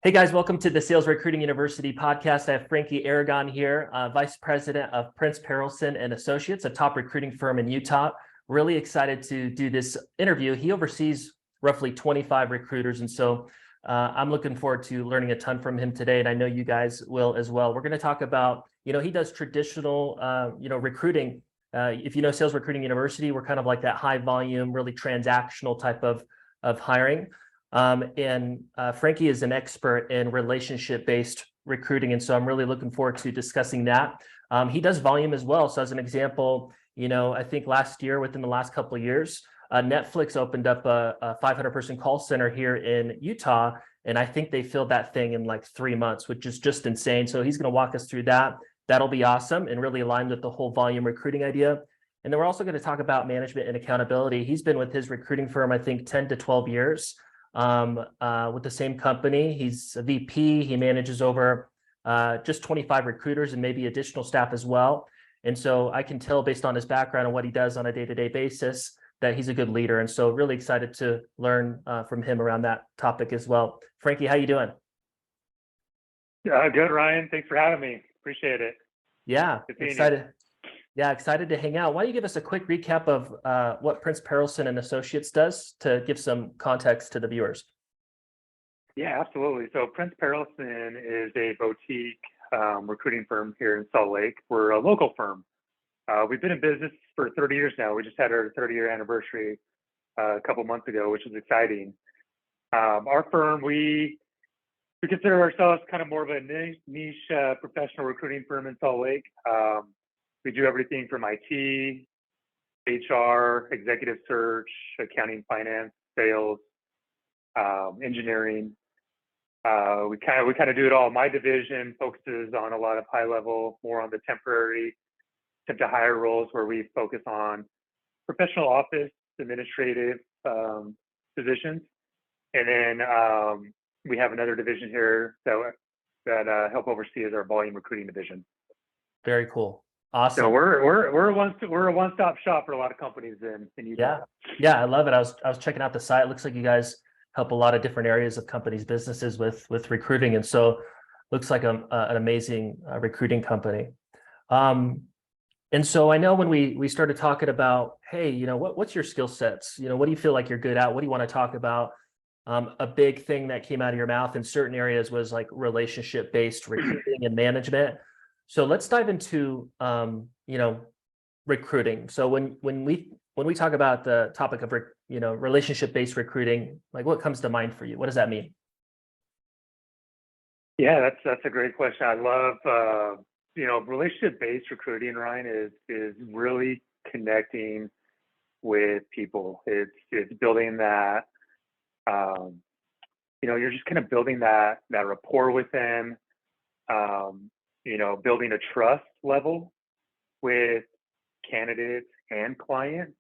Hey guys, welcome to the Sales Recruiting University podcast. I have Frankie Aragon here, Vice President of Prince Perelson and Associates, a top recruiting firm in Utah. Really excited to do this interview. He oversees roughly 25 recruiters, and so I'm looking forward to learning a ton from him today, and I know you guys will as well. We're going to talk about, he does traditional, recruiting. If you know Sales Recruiting University, we're kind of like that high volume, really transactional type of hiring. And Frankie is an expert in relationship-based recruiting, and so I'm really looking forward to discussing that. He does volume as well. So as an example, I think last year, within the last couple of years, Netflix opened up a 500-person call center here in Utah, and I think they filled that thing in like 3 months, which is just insane. So he's going to walk us through that. That'll be awesome and really aligned with the whole volume recruiting idea. And then we're also going to talk about management and accountability. He's been with his recruiting firm, I think, 10 to 12 years. With the same company. He's a VP. He manages over just 25 recruiters and maybe additional staff as well. And so I can tell based on his background and what he does on a day-to-day basis that he's a good leader. And so really excited to learn from him around that topic as well. Frankie, how you doing? Good, Ryan. Thanks for having me. Appreciate it. Yeah, excited. Yeah, excited to hang out. Why don't you give us a quick recap of what Prince Perelson and Associates does to give some context to the viewers? Yeah, absolutely. So Prince Perelson is a boutique recruiting firm here in Salt Lake. We're a local firm. We've been in business for 30 years now. We just had our 30-year anniversary a couple months ago, which is exciting. Our firm, we consider ourselves kind of more of a niche professional recruiting firm in Salt Lake. We do everything from IT, HR, executive search, accounting, finance, sales, engineering. We kind of do it all. My division focuses on a lot of high level, more on the temporary, temp to hire roles where we focus on professional office, administrative positions. And then we have another division here that help oversee is our volume recruiting division. Very cool. Awesome. So we're a one-stop shop for a lot of companies in Utah. Yeah, I love it. I was checking out the site. It looks like you guys help a lot of different areas of companies' businesses with recruiting, and so looks like an amazing recruiting company. And so I know when we started talking about, hey, what's your skill sets? What do you feel like you're good at? What do you want to talk about? A big thing that came out of your mouth in certain areas was like relationship-based recruiting and management. So let's dive into recruiting. So when we talk about the topic of relationship-based recruiting, like what comes to mind for you? What does that mean? Yeah, that's a great question. I love relationship-based recruiting, Ryan, is really connecting with people. It's building that you're just kind of building that rapport with them. Building a trust level with candidates and clients.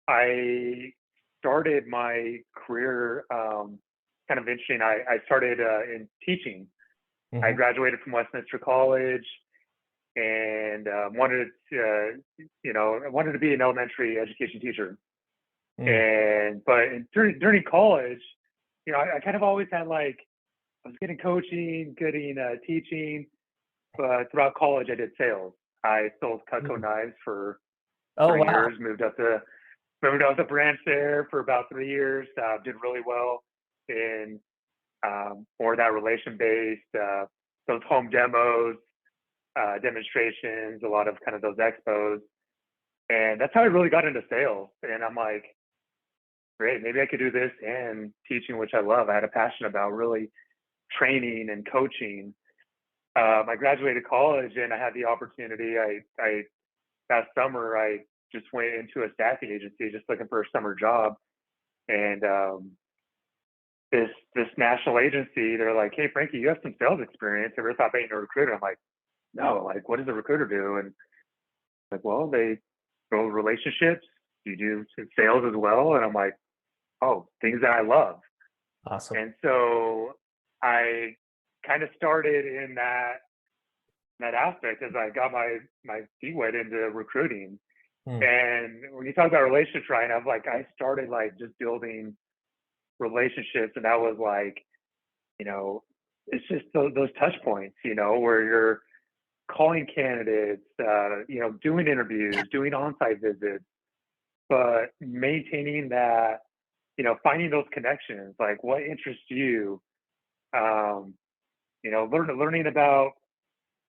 I started my career kind of interesting. I started in teaching. Mm-hmm. I graduated from Westminster College and wanted to be an elementary education teacher. Mm. But during college, I kind of always had I was getting coaching, getting teaching. But throughout college, I did sales. I sold Cutco knives for 3 years. Moved up the branch there for about 3 years. Did really well in more of that relation-based, those home demos, demonstrations, a lot of kind of those expos. And that's how I really got into sales. And I'm like, great, maybe I could do this and teaching, which I love. I had a passion about really training and coaching. I graduated college and I had the opportunity. That summer I just went into a staffing agency just looking for a summer job, and this national agency, they're like, "Hey, Frankie, you have some sales experience. Have you ever thought about being a recruiter?" I'm like, "No, what does a recruiter do?" And like, well, they build relationships. You do sales as well, and I'm like, oh, things that I love. Awesome. And so I kind of started in that aspect as I got my feet wet into recruiting. And when you talk about relationships, Ryan, I started just building relationships, and that was you know, it's just those touch points, you know, where you're calling candidates, you know, doing interviews, doing on-site visits, but maintaining that, you know, finding those connections, like what interests you, um, you know, learning about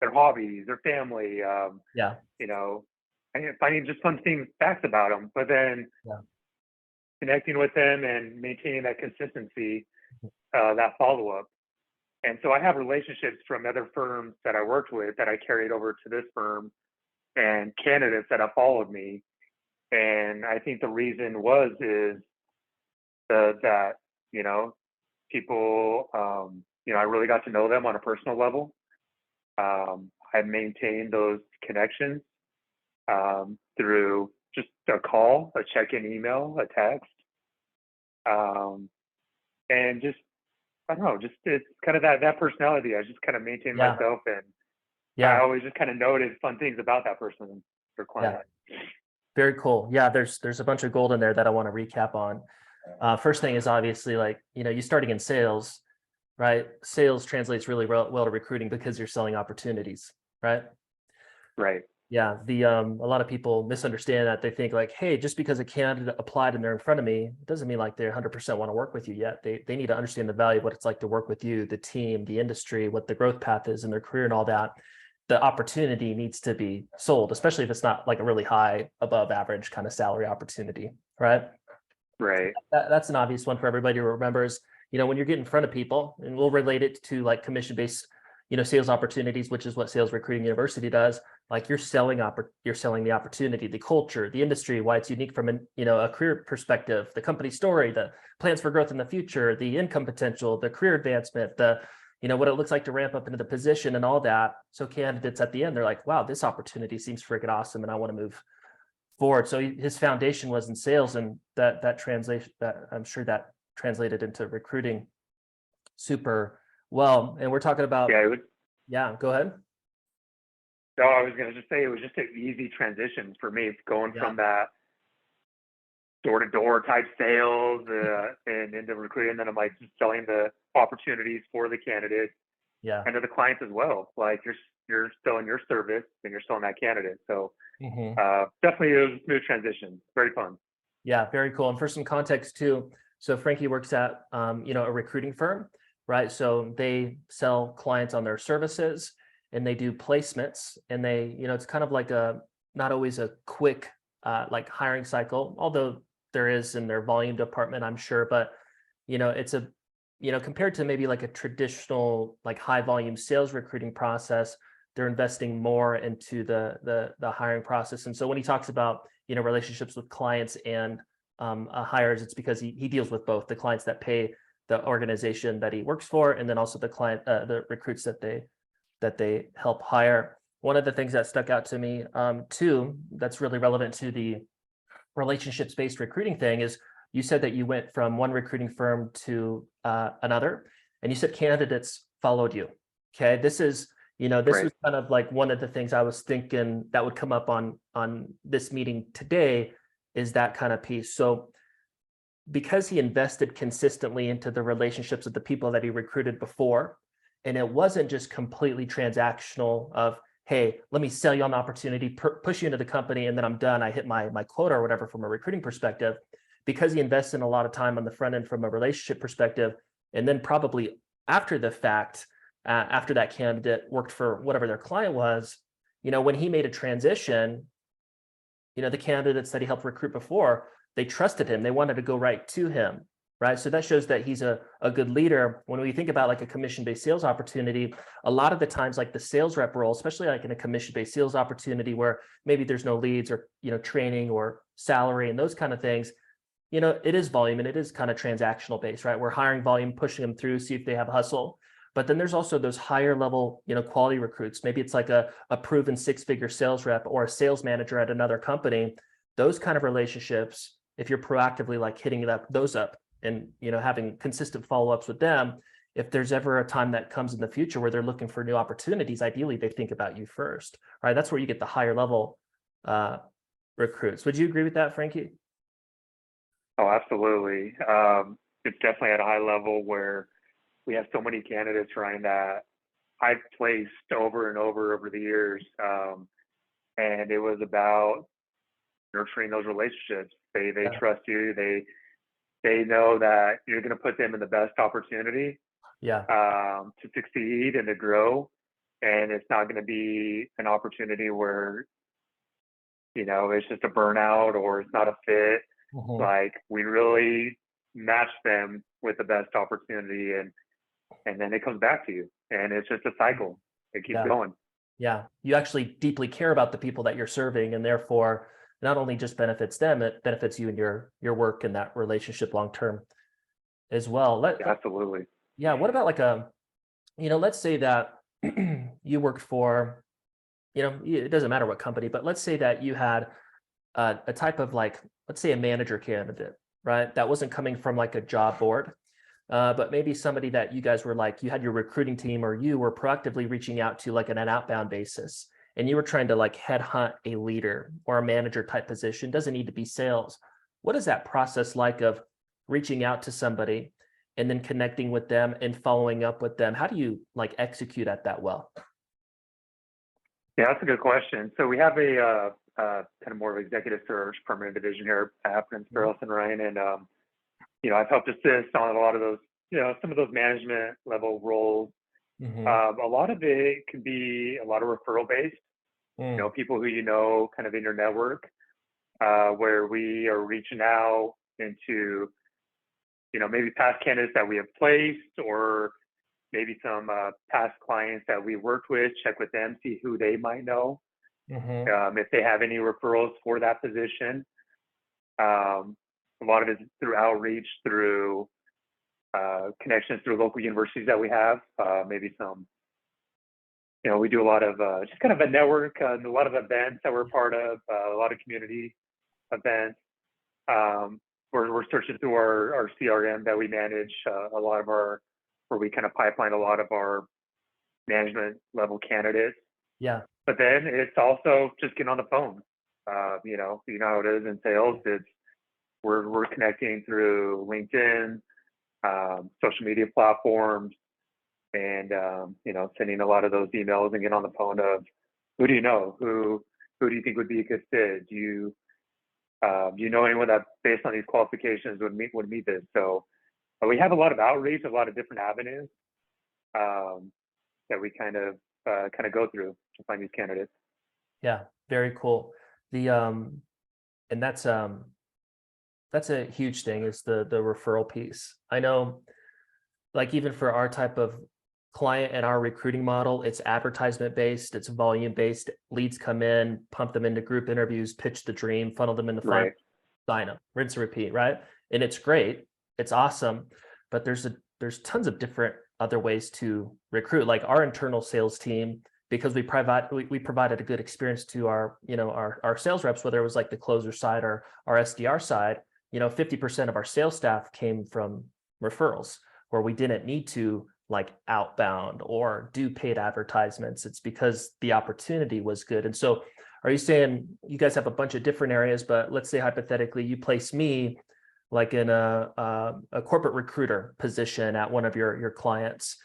their hobbies, their family, Yeah. you know, and finding just fun things, facts about them, but then Yeah. connecting with them and maintaining that consistency, that follow up. And so I have relationships from other firms that I worked with that I carried over to this firm and candidates that have followed me. And I think the reason is that, you know, people, you know, I really got to know them on a personal level. I maintained those connections through just a call, a check-in email, a text, um, and just I don't know, just it's kind of that personality. I just kind of maintain Yeah. myself, and I Yeah. always just kind of noted fun things about that person or Yeah. client. Very cool. Yeah. There's a bunch of gold in there that I want to recap on. First thing is obviously like, you starting in sales, right? Sales translates really well to recruiting because you're selling opportunities, right? Right. Yeah, a lot of people misunderstand that. They think like, hey, just because a candidate applied and they're in front of me, it doesn't mean like they 100% want to work with you yet. They need to understand the value of what it's like to work with you, the team, the industry, what the growth path is in their career and all that. The opportunity needs to be sold, especially if it's not like a really high above average kind of salary opportunity, right? Right. That's an obvious one for everybody to remember is, when you're getting in front of people, and we'll relate it to like commission-based, sales opportunities, which is what Sales Recruiting University does. Like you're selling the opportunity, the culture, the industry, why it's unique from a career perspective, the company story, the plans for growth in the future, the income potential, the career advancement, what it looks like to ramp up into the position and all that. So candidates at the end, they're like, wow, this opportunity seems freaking awesome and I want to move forward. So his foundation was in sales, and that translation, that I'm sure that translated into recruiting super well. And we're talking about, Yeah. It would. yeah, go ahead. No, I was gonna just say it was just an easy transition for me going Yeah, from that door to door type sales and into recruiting. And then I'm like just selling the opportunities for the candidates yeah. and to the clients as well. Like you're selling your service and you're selling that candidate. So Mhm. definitely it was a smooth transition. Very fun. Yeah, very cool. And for some context too, so Frankie works at a recruiting firm, right? So they sell clients on their services and they do placements, and it's kind of like a not always a quick like hiring cycle, although there is in their volume department, I'm sure, but it's a compared to maybe like a traditional like high volume sales recruiting process, they're investing more into the hiring process. And so when he talks about relationships with clients and hires, it's because he deals with both the clients that pay the organization that he works for, and then also the recruits that they help hire. One of the things that stuck out to me too, that's really relevant to the relationships-based recruiting thing, is you said that you went from one recruiting firm to another, and you said candidates followed you. Okay, this Right. was kind of like one of the things I was thinking that would come up on this meeting today, is that kind of piece. So because he invested consistently into the relationships of the people that he recruited before, and it wasn't just completely transactional of, hey, let me sell you on the opportunity, push you into the company, and then I'm done. I hit my quota or whatever from a recruiting perspective. Because he invested in a lot of time on the front end from a relationship perspective, and then probably after the fact, after that candidate worked for whatever their client was, when he made a transition, the candidates that he helped recruit before, they trusted him. They wanted to go right to him, right? So that shows that he's a good leader. When we think about like a commission-based sales opportunity, a lot of the times, like the sales rep role, especially like in a commission-based sales opportunity where maybe there's no leads or, training or salary and those kind of things, it is volume and it is kind of transactional based, right? We're hiring volume, pushing them through, see if they have hustle. But then there's also those higher level, quality recruits. Maybe it's like a proven six-figure sales rep or a sales manager at another company. Those kind of relationships, if you're proactively like hitting those up and, having consistent follow-ups with them, if there's ever a time that comes in the future where they're looking for new opportunities, ideally they think about you first, right? That's where you get the higher level recruits. Would you agree with that, Frankie? Oh, absolutely. It's definitely at a high level where we have so many candidates, Ryan, that I've placed over and over the years. And it was about nurturing those relationships. They Yeah. trust you. They know that you're going to put them in the best opportunity Yeah. to succeed and to grow. And it's not going to be an opportunity where, it's just a burnout or it's not a fit. Mhm. Like, we really match them with the best opportunity, and then it comes back to you. And it's just a cycle. It keeps Yeah. going. Yeah. You actually deeply care about the people that you're serving, and therefore not only just benefits them, it benefits you and your work and that relationship long term as well. Absolutely. Yeah. What about like let's say that you worked for, it doesn't matter what company, but let's say that you had a type of like, let's say a manager candidate, right? That wasn't coming from like a job board, but maybe somebody that you guys were like, you had your recruiting team or you were proactively reaching out to like on an outbound basis, and you were trying to like headhunt a leader or a manager type position. Doesn't need to be sales. What is that process like of reaching out to somebody and then connecting with them and following up with them? How do you like execute at that well? Yeah, that's a good question. So we have a kind of more of executive search permanent division here at Prince Burleson, Ryan, and I've helped assist on a lot of those, some of those management level roles. Mm-hmm. A lot of it can be a lot of referral based. Mm. People who kind of in your network, where we are reaching out into, maybe past candidates that we have placed, or maybe some past clients that we worked with. Check with them, see who they might know, Mm-hmm. if they have any referrals for that position. A lot of it is through outreach, through connections through local universities that we have. Maybe some, we do a lot of just kind of a network, and a lot of events that we're part of, a lot of community events. We're searching through our CRM that we manage, a lot of where we kind of pipeline a lot of our management level candidates. Yeah. But then it's also just getting on the phone. How it is in sales. It's we're connecting through LinkedIn, social media platforms, and sending a lot of those emails and getting on the phone of who do you know, who do you think would be a good fit? Do you know anyone that based on these qualifications would meet this? So we have a lot of outreach, a lot of different avenues that we kind of go through to find these candidates. Yeah. Very cool. The and that's a huge thing, is the referral piece. I know, like even for our type of client and our recruiting model, it's advertisement based, it's volume based. Leads come in, pump them into group interviews, pitch the dream, funnel them into final, Right. sign them, rinse and repeat, right? And it's great, it's awesome, but there's tons of different other ways to recruit. Like our internal sales team, because we provided a good experience to our sales reps, whether it was like the closer side or our SDR side. 50% of our sales staff came from referrals, where we didn't need to like outbound or do paid advertisements. It's because the opportunity was good. And so are you saying you guys have a bunch of different areas, but let's say hypothetically you place me like in a corporate recruiter position at one of your clients?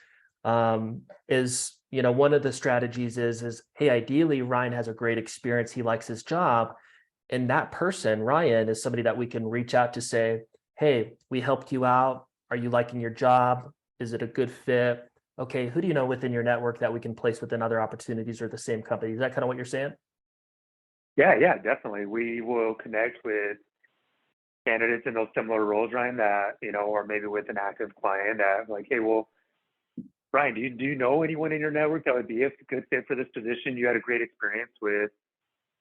Is one of the strategies is, hey, ideally Ryan has a great experience, he likes his job, and that person, Ryan, is somebody that we can reach out to say, hey, we helped you out. Are you liking your job? Is it a good fit? Okay, who do you know within your network that we can place within other opportunities or the same company? Is that kind of what you're saying? Yeah, definitely. We will connect with candidates in those similar roles, Ryan, that, or maybe with an active client that like, hey, well, Ryan, do you know anyone in your network that would be a good fit for this position? You had a great experience with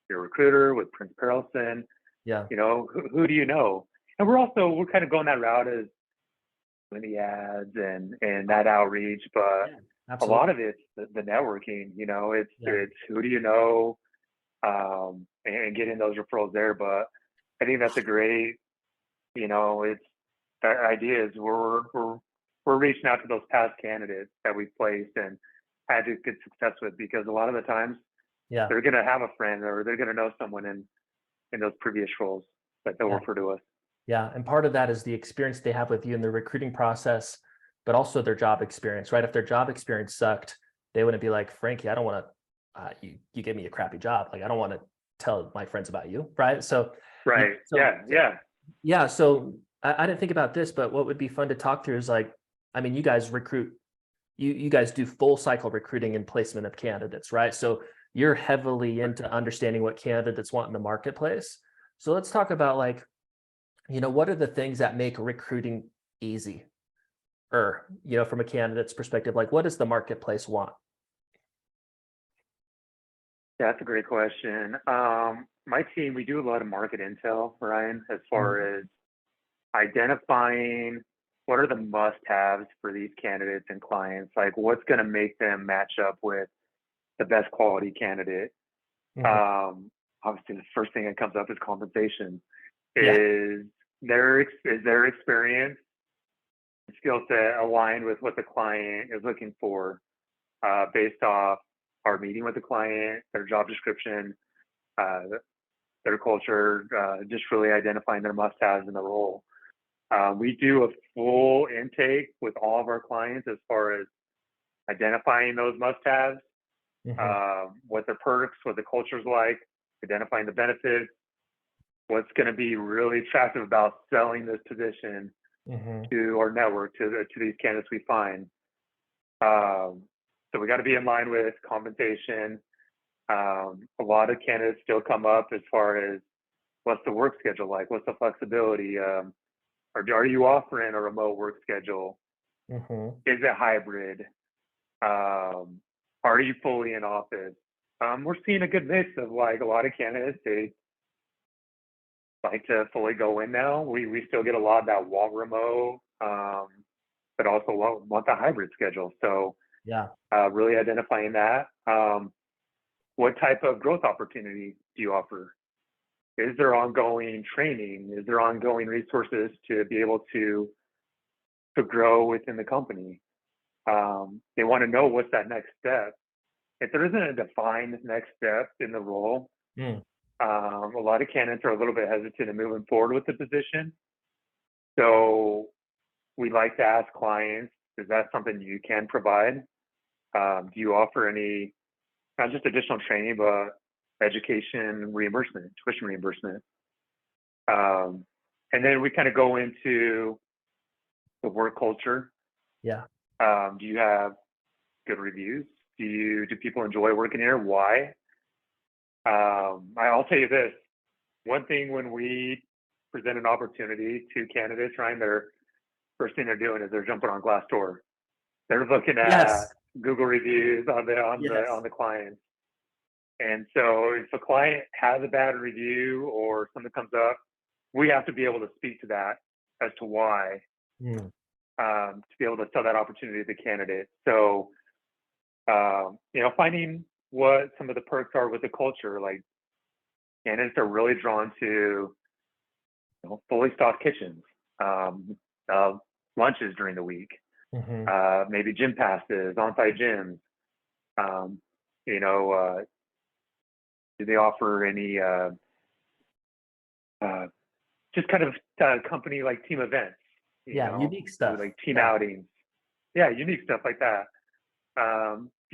your recruiter, with Prince Perelson. Yeah, Who do you know? And we're kind of going that route as in the ads and that outreach, but yeah, a lot absolutely. of it's the networking. It's Yeah, it's who do you know, and getting those referrals there. But I think that's a great, it's the idea is we're reaching out to those past candidates that we've placed and had good success with, because a lot of the times yeah, they're going to have a friend or they're going to know someone in those previous roles that they'll yeah. refer to us. Yeah, and part of that is the experience they have with you in the recruiting process. but also their job experience, right? If their job experience sucked, they wouldn't be like, Frankie, I don't want to, you gave me a crappy job. Like, I don't want to tell my friends about you, right? So, Right. yeah. So I didn't think about this, but what would be fun to talk through is like, I mean, you guys recruit, you guys do full cycle recruiting and placement of candidates, right? So you're heavily into understanding what candidates want in the marketplace. So let's talk about like, what are the things that make recruiting easy? Or, from a candidate's perspective, like what does the marketplace want? Yeah, that's a great question. My team, we do a lot of market intel, Ryan, as far as identifying what are the must-haves for these candidates and clients, like what's going to make them match up with the best quality candidate. Obviously, the first thing that comes up is compensation. Is their experience and skill set aligned with what the client is looking for, based off our meeting with the client, their job description, their culture, just really identifying their must-haves in the role. We do a full intake with all of our clients as far as identifying those must-haves, what their perks, what the culture's like, identifying the benefits, what's going to be really attractive about selling this position to our network, to these candidates we find. So we got to be in line with compensation. A lot of candidates still come up as far as what's the work schedule like, what's the flexibility, or are you offering a remote work schedule? Is it hybrid? Are you fully in office? We're seeing a good mix of like a lot of candidates, they like to fully go in now. We still get a lot that want remote, but also want the hybrid schedule. So really identifying that. What type of growth opportunity do you offer? Is there ongoing training? Is there ongoing resources to be able to grow within the company? They want to know what's that next step. If there isn't a defined next step in the role, a lot of candidates are a little bit hesitant in moving forward with the position. So we like to ask clients, is that something you can provide? Do you offer any, not just additional training, but education reimbursement, tuition reimbursement? And then we kind of go into the work culture. Do you have good reviews? Do people enjoy working here? Why? I'll tell you this. One thing when we present an opportunity to candidates, Ryan, their first thing they're doing is they're jumping on Glassdoor. They're looking at Google reviews on the client. And so if a client has a bad review or something comes up, we have to be able to speak to that as to why, to be able to sell that opportunity to the candidate. So, finding what some of the perks are with the culture, like candidates are really drawn to fully stocked kitchens, lunches during the week, maybe gym passes, on-site gyms. Do they offer any just kind of company like team events? Unique stuff, like team outings. Yeah, unique stuff like that.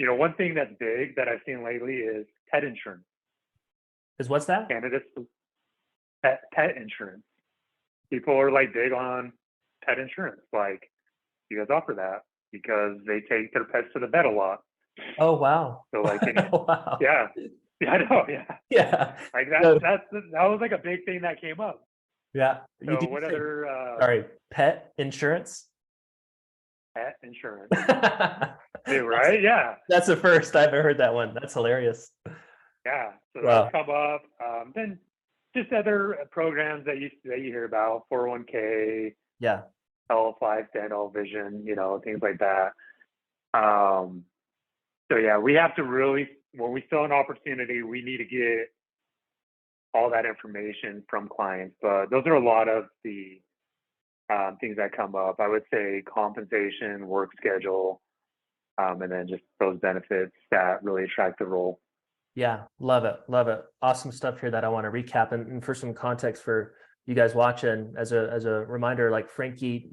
One thing that's big that I've seen lately is pet insurance. What's that? Candidates, pet insurance. People are like big on pet insurance. Like, you guys offer that because they take their pets to the vet a lot. Oh, wow. So like, wow. Yeah, I know. Yeah. Like that was like a big thing that came up. Yeah. So what other? Sorry, pet insurance. Pet insurance. New, right? Yeah. That's the first I've ever heard that one. That's hilarious. Yeah. So that'll come up. Then just other programs that you hear about, 401k. Yeah. Health, life, dental, vision, things like that. So yeah, we have to really, when we fill an opportunity, we need to get all that information from clients. But those are a lot of the things that come up. I would say compensation, work schedule, and then just those benefits that really attract the role. Yeah, love it. Love it. Awesome stuff here that I want to recap. And for some context for, you guys watching, as a reminder, like Frankie,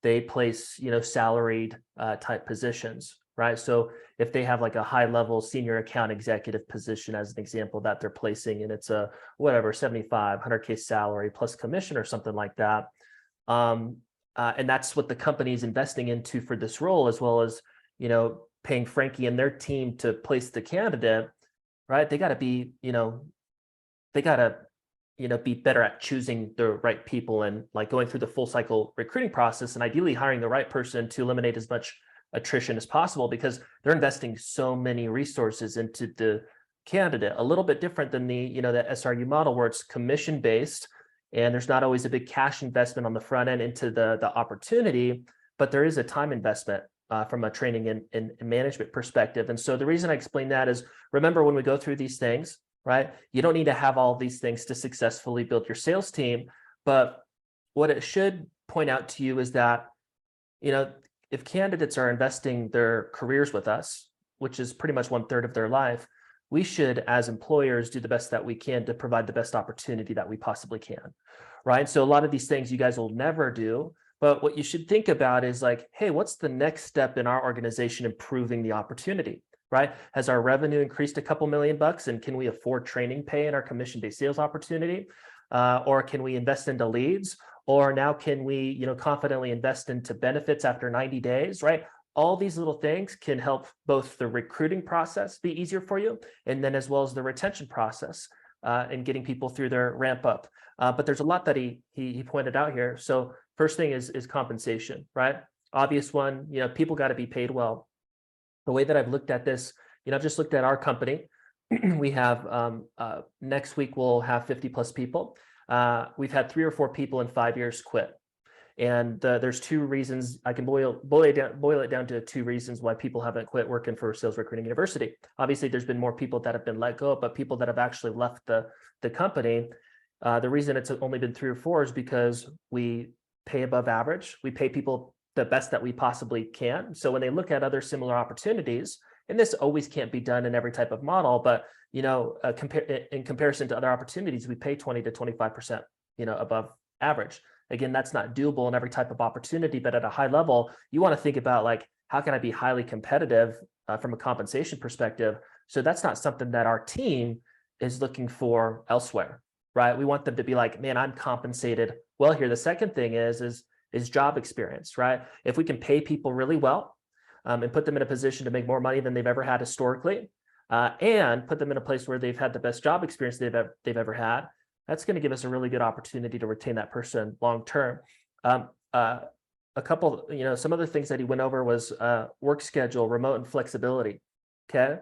they place, salaried type positions, right? So if they have like a high level senior account executive position as an example that they're placing, and it's a whatever 75, 100K salary plus commission or something like that. And that's what the company is investing into for this role, as well as, paying Frankie and their team to place the candidate, right? They got to be, they got to, be better at choosing the right people and like going through the full cycle recruiting process, and ideally hiring the right person to eliminate as much attrition as possible, because they're investing so many resources into the candidate. A little bit different than the SRU model, where it's commission based and there's not always a big cash investment on the front end into the opportunity, but there is a time investment from a training and management perspective. And so the reason I explain that is, remember, when we go through these things, right, you don't need to have all these things to successfully build your sales team. But what it should point out to you is that, if candidates are investing their careers with us, which is pretty much 1/3 of their life, we should, as employers, do the best that we can to provide the best opportunity that we possibly can, right? So a lot of these things you guys will never do, but what you should think about is like, hey, what's the next step in our organization improving the opportunity, right? Has our revenue increased a couple $1,000,000, and can we afford training pay in our commission-based sales opportunity? Or can we invest into leads? Or now can we, confidently invest into benefits after 90 days, right? All these little things can help both the recruiting process be easier for you, and then as well as the retention process and getting people through their ramp up. But there's a lot that he pointed out here. So first thing is compensation, right? Obvious one, people got to be paid well. The way that I've looked at this, I've just looked at our company. We have next week we'll have 50 plus people. We've had 3 or 4 people in 5 years quit. And there's 2 reasons. I can boil it down to 2 reasons why people haven't quit working for Sales Recruiting University. Obviously, there's been more people that have been let go, but people that have actually left the company, the reason it's only been 3 or 4 is because we pay above average. We pay people the best that we possibly can. So when they look at other similar opportunities, and this always can't be done in every type of model, but in comparison to other opportunities, we pay 20 to 25%, above average. Again, that's not doable in every type of opportunity, but at a high level, you want to think about like, how can I be highly competitive from a compensation perspective? So that's not something that our team is looking for elsewhere, right? We want them to be like, man, I'm compensated well here. The second thing is job experience, right? If we can pay people really well and put them in a position to make more money than they've ever had historically, and put them in a place where they've had the best job experience they've ever had, that's going to give us a really good opportunity to retain that person long term. A couple, some other things that he went over was work schedule, remote, and flexibility. Okay.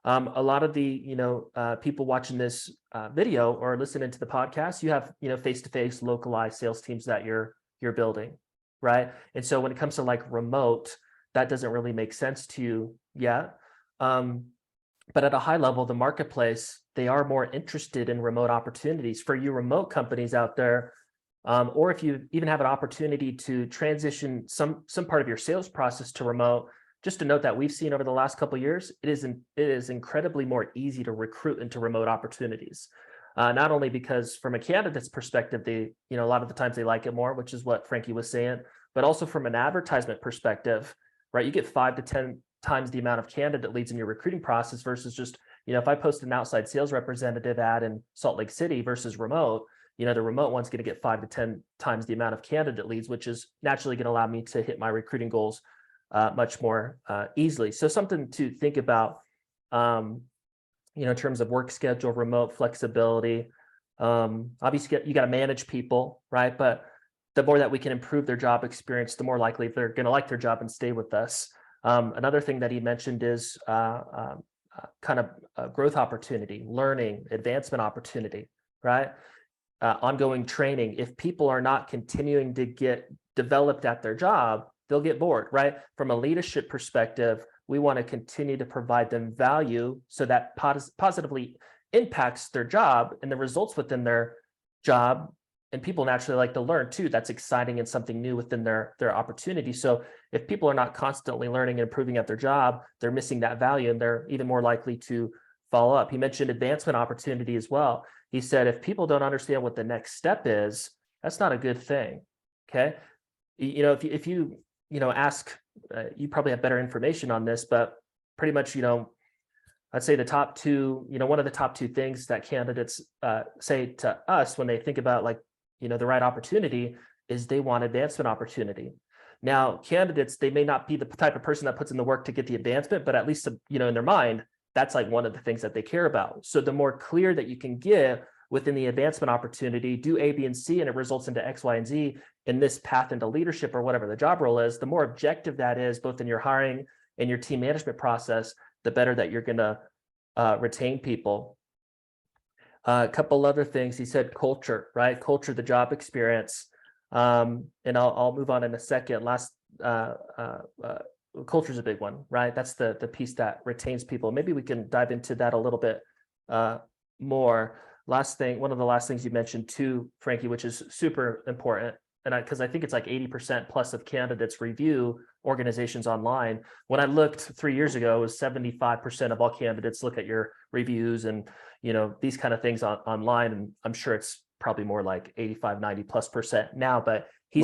A lot of the, people watching this video or listening to the podcast, you have, face-to-face localized sales teams that you're building, right? And so when it comes to like remote, that doesn't really make sense to you yet. But at a high level, the marketplace, they are more interested in remote opportunities. For you remote companies out there, or if you even have an opportunity to transition some part of your sales process to remote, just to note that we've seen over the last couple of years, it is incredibly more easy to recruit into remote opportunities. Not only because from a candidate's perspective, they, a lot of the times they like it more, which is what Frankie was saying, but also from an advertisement perspective, right? You get 5 to 10 times the amount of candidate leads in your recruiting process versus just, if I post an outside sales representative ad in Salt Lake City versus remote, the remote one's going to get 5 to 10 times the amount of candidate leads, which is naturally going to allow me to hit my recruiting goals much more easily. So something to think about, in terms of work schedule, remote flexibility. Obviously, you got to manage people, right? But the more that we can improve their job experience, the more likely they're going to like their job and stay with us. Another thing that he mentioned is kind of growth opportunity, learning, advancement opportunity, right? Ongoing training. If people are not continuing to get developed at their job, they'll get bored, right? From a leadership perspective, we want to continue to provide them value so that positively impacts their job and the results within their job. And people naturally like to learn too. That's exciting and something new within their opportunity. So if people are not constantly learning and improving at their job, they're missing that value, and they're even more likely to follow up. He mentioned advancement opportunity as well. He said, if people don't understand what the next step is, that's not a good thing. Okay. If you ask, you probably have better information on this, but pretty much, I'd say the top two, one of the top two things that candidates say to us when they think about the right opportunity is they want advancement opportunity. Now, candidates, they may not be the type of person that puts in the work to get the advancement, but at least, in their mind, that's like one of the things that they care about. So the more clear that you can give within the advancement opportunity, do A, B, and C, and it results into X, Y, and Z in this path into leadership or whatever the job role is, the more objective that is, both in your hiring and your team management process, the better that you're going to retain people. A couple other things. He said culture, right? Culture, the job experience. And I'll move on in a second. Culture is a big one, right? That's the piece that retains people. Maybe we can dive into that a little bit more. Last thing, one of the last things you mentioned too, Frankie, which is super important, and because I think it's like 80% plus of candidates review organizations online. When I looked 3 years ago, it was 75% of all candidates look at your reviews and these kind of things online. And I'm sure it's probably more like 85, 90+% now. But he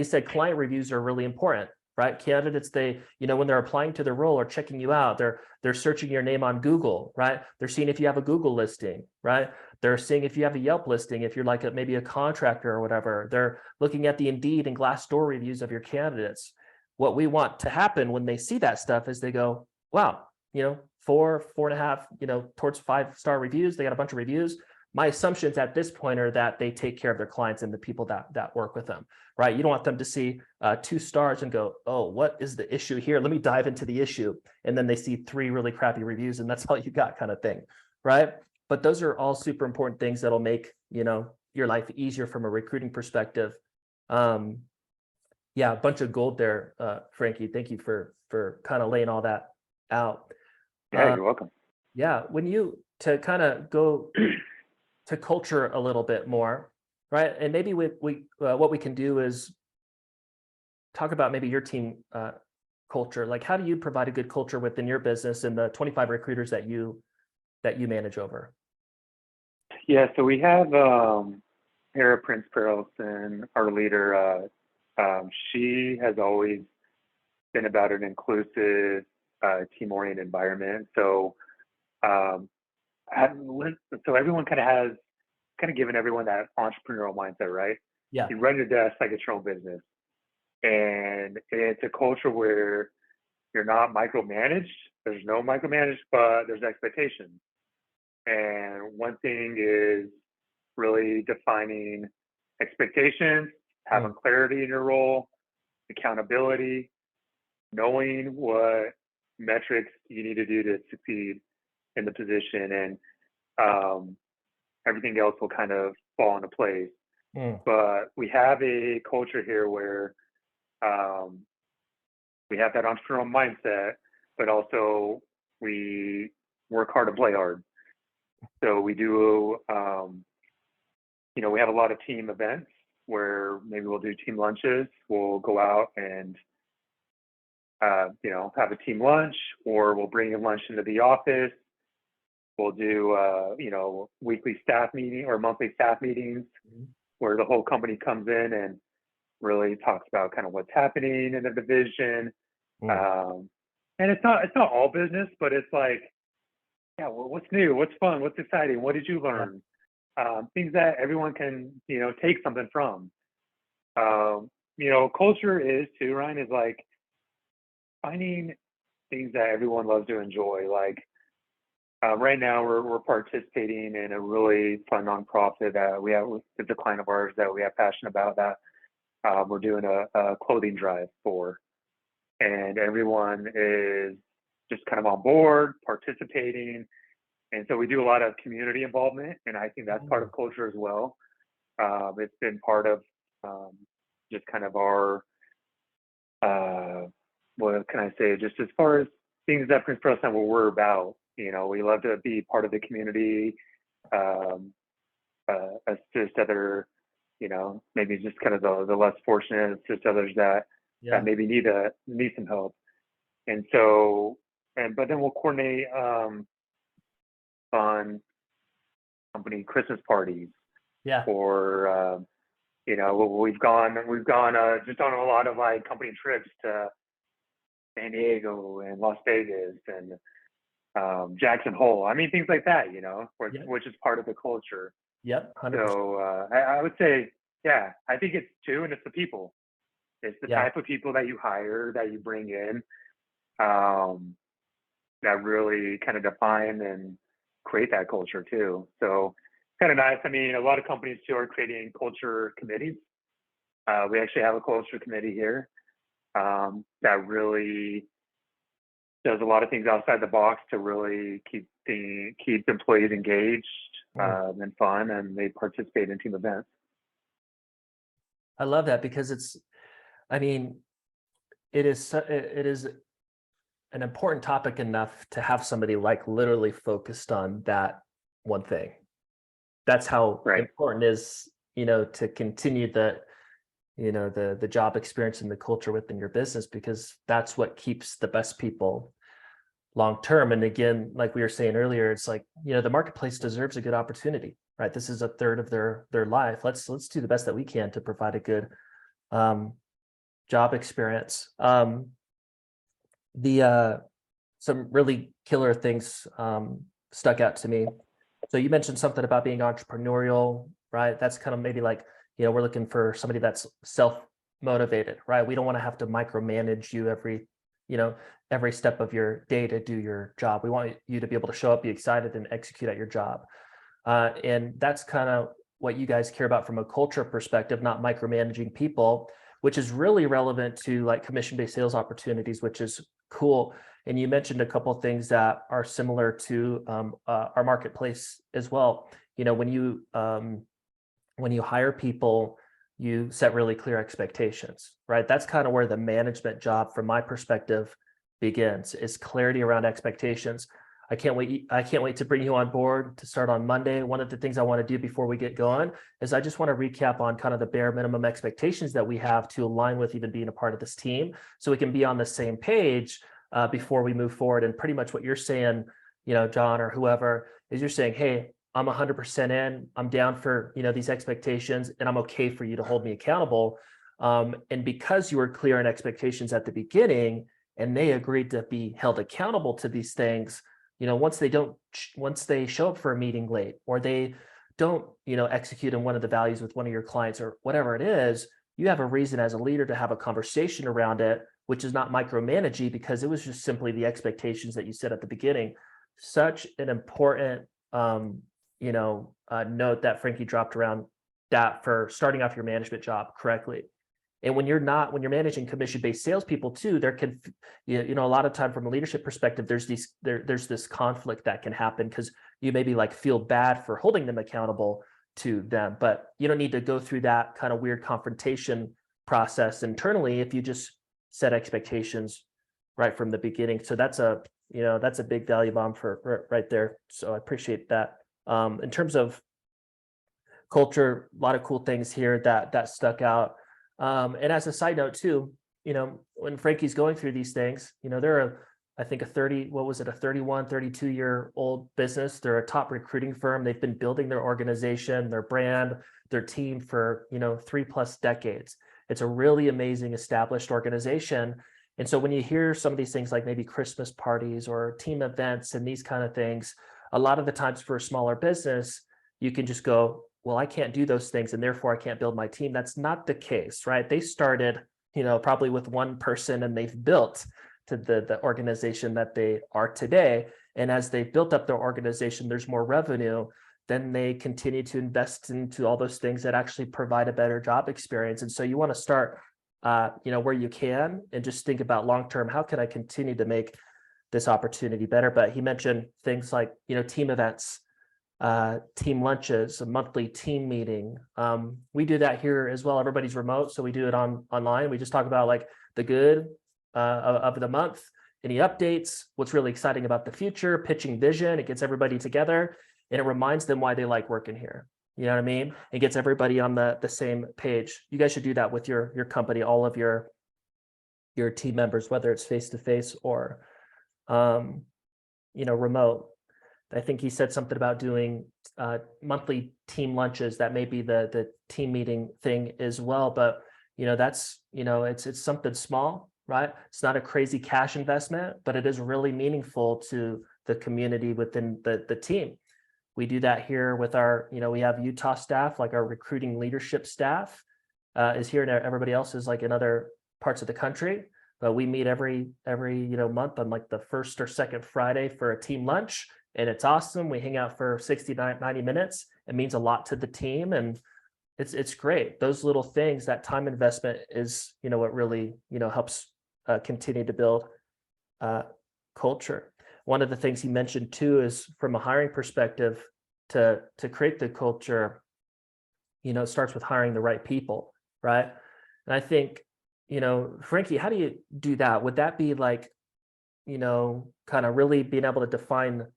said client reviews are really important, right? Candidates, they, when they're applying to the role or checking you out, they're searching your name on Google, right? They're seeing if you have a Google listing, right? They're seeing if you have a Yelp listing, if you're like maybe a contractor or whatever. They're looking at the Indeed and Glassdoor reviews of your candidates. What we want to happen when they see that stuff is they go, wow, 4.5, towards 5-star reviews. They got a bunch of reviews. My assumptions at this point are that they take care of their clients and the people that work with them, right? You don't want them to see 2 stars and go, oh, what is the issue here? Let me dive into the issue. And then they see 3 really crappy reviews and that's all you got, kind of thing, right? But those are all super important things that'll make, your life easier from a recruiting perspective. Yeah, a bunch of gold there, Frankie. Thank you for kind of laying all that out. Yeah, you're welcome. Yeah, to kind of go to culture a little bit more, right? And maybe what we can do is talk about maybe your team culture. Like, how do you provide a good culture within your business and the 25 recruiters that you manage over? Yeah, so we have here at Prince Perelson, our leader. She has always been about an inclusive, team-oriented environment. So, so everyone has given everyone that entrepreneurial mindset, right? Yeah. You run your desk like it's your own business, and it's a culture where you're not micromanaged. There's no micromanaged, but there's expectations. And one thing is really defining expectations, having clarity in your role, accountability, knowing what metrics you need to do to succeed in the position, and everything else will kind of fall into place. But we have a culture here where we have that entrepreneurial mindset, but also we work hard to play hard. So we do, we have a lot of team events where maybe we'll do team lunches. We'll go out and, have a team lunch, or we'll bring a lunch into the office. We'll do, weekly staff meeting or monthly staff meetings where the whole company comes in and really talks about kind of what's happening in the division. And it's not all business, but it's like, yeah, well, what's new? What's fun? What's exciting? What did you learn? Things that everyone can, take something from. Culture is too, Ryan, is like finding things that everyone loves to enjoy. Like right now we're participating in a really fun nonprofit that we have. It's a client of ours that we have passion about, that we're doing a clothing drive for. And everyone is just kind of on board, participating. And so we do a lot of community involvement, and I think that's part of culture as well. It's been part of just kind of our, what can I say, just as far as things that Prince Perelson, what we're about. We love to be part of the community, assist other, maybe just kind of the less fortunate, assist others that maybe need some help. And so, but then we'll coordinate fun company Christmas parties, Yeah. or we've gone just on a lot of like company trips to San Diego and Las Vegas and Jackson Hole. I mean, things like that, Yep. which is part of the culture. Yep. 100%. So I would say, yeah, I think it's two, and it's the people. It's the Yeah. type of people that you hire, that you bring in, um, that really kind of define and create that culture too. So kind of nice. I mean, a lot of companies too are creating culture committees. We actually have a culture committee here that really does a lot of things outside the box to really keep employees engaged and fun, and they participate in team events. I love that because I mean, it is an important topic enough to have somebody like literally focused on that one thing. That's how Right. important it is, to continue the job experience and the culture within your business, because that's what keeps the best people long term. And again, like we were saying earlier, it's like, the marketplace deserves a good opportunity, right? This is a third of their life. Let's do the best that we can to provide a good job experience. Some really killer things stuck out to me. So you mentioned something about being entrepreneurial, right? That's kind of maybe like, we're looking for somebody that's self-motivated, right? We don't want to have to micromanage you every step of your day to do your job. We want you to be able to show up, be excited, and execute at your job. And that's kind of what you guys care about from a culture perspective, not micromanaging people, which is really relevant to like commission-based sales opportunities, which is cool. And you mentioned a couple of things that are similar to our marketplace as well. When you hire people, you set really clear expectations, right? That's kind of where the management job, from my perspective, begins, is clarity around expectations. I can't wait to bring you on board to start on Monday. One of the things I want to do before we get going is I just want to recap on kind of the bare minimum expectations that we have to align with even being a part of this team, so we can be on the same page before we move forward. And pretty much what you're saying, John or whoever, is you're saying, hey, I'm 100% in, I'm down for, these expectations, and I'm okay for you to hold me accountable. And because you were clear on expectations at the beginning and they agreed to be held accountable to these things, once they show up for a meeting late, or they don't, execute on one of the values with one of your clients or whatever it is, you have a reason as a leader to have a conversation around it, which is not micromanaging, because it was just simply the expectations that you set at the beginning. Such an important, note that Frankie dropped around that for starting off your management job correctly. And when you're managing commission-based salespeople too, there can, a lot of time from a leadership perspective, there's this conflict that can happen, because you maybe like feel bad for holding them accountable to them, but you don't need to go through that kind of weird confrontation process internally if you just set expectations right from the beginning. So that's a big value bomb for right there. So I appreciate that. In terms of culture, a lot of cool things here that stuck out. And as a side note too, when Frankie's going through these things, they're I think a 31, 32-year-old business. They're a top recruiting firm. They've been building their organization, their brand, their team for, 3+ decades. It's a really amazing established organization. And so when you hear some of these things like maybe Christmas parties or team events and these kind of things, a lot of the times for a smaller business, you can just go, well, I can't do those things and therefore I can't build my team. That's not the case, right? They started, probably with one person, and they've built to the organization that they are today. And as they've built up their organization, there's more revenue. Then they continue to invest into all those things that actually provide a better job experience. And so you want to start, where you can, and just think about long-term, how can I continue to make this opportunity better? But he mentioned things like, team events, team lunches, a monthly team meeting. We do that here as well. Everybody's remote, so we do it online. We just talk about like the good of the month, any updates, what's really exciting about the future, pitching vision. It gets everybody together, and it reminds them why they like working here. You know what I mean? It gets everybody on the same page. You guys should do that with your company, all of your team members, whether it's face-to-face or remote. I think he said something about doing monthly team lunches. That may be the team meeting thing as well. But that's it's something small, right? It's not a crazy cash investment, but it is really meaningful to the community within the team. We do that here with our, we have Utah staff, like our recruiting leadership staff is here, and everybody else is like in other parts of the country. But we meet every month on like the first or second Friday for a team lunch, and it's awesome. We hang out for 60, 90 minutes. It means a lot to the team, and it's great. Those little things, that time investment is what really helps continue to build culture. One of the things he mentioned too is from a hiring perspective, to create the culture, it starts with hiring the right people, right? And I think, Frankie, how do you do that? Would that be like, kind of really being able to define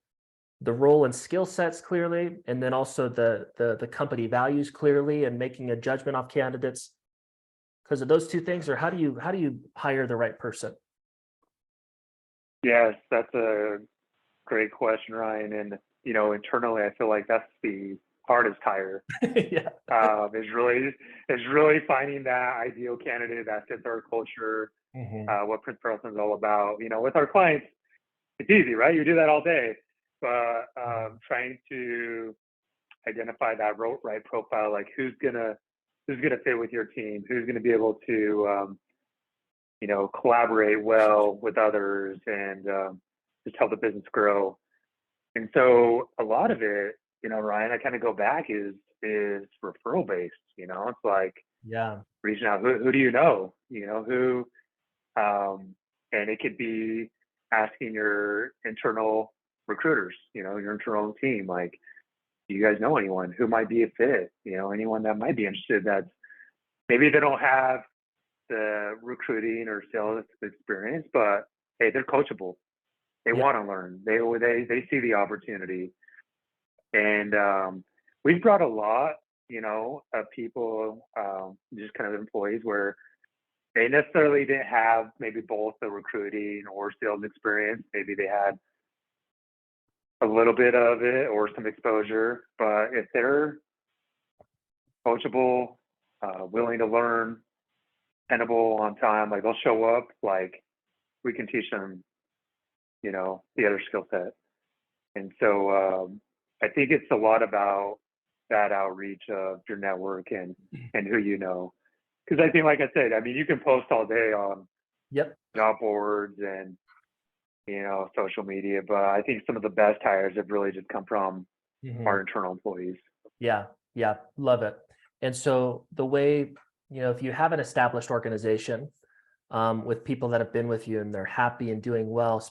the role and skill sets clearly, and then also the company values clearly, and making a judgment off candidates because of those two things? Or how do you hire the right person? Yes, that's a great question, Ryan. And internally, I feel like that's the hardest hire. Yeah. Is really finding that ideal candidate that fits our culture, what Prince Carlson is all about. With our clients, it's easy, right? You do that all day, but trying to identify that right profile, like who's gonna fit with your team, who's gonna be able to collaborate well with others, and just help the business grow. And so a lot of it, Ryan, I kind of go back is referral based. It's like reaching out. Who do you know? Who, and it could be asking your internal recruiters, your internal team, like, do you guys know anyone who might be a fit? Anyone that might be interested, that maybe they don't have the recruiting or sales experience, but hey, they're coachable. They want to learn. They see the opportunity. And we've brought a lot, of people, just kind of employees where they necessarily didn't have maybe both the recruiting or sales experience. Maybe they had a little bit of it or some exposure, but if they're coachable, willing to learn, dependable, on time, like they'll show up, like we can teach them, the other skill set. And so I think it's a lot about that outreach of your network and who you know. Because I think, like I said, you can post all day on job boards and social media, but I think some of the best hires have really just come from our internal employees. Yeah, love it. And so the way, if you have an established organization with people that have been with you and they're happy and doing well,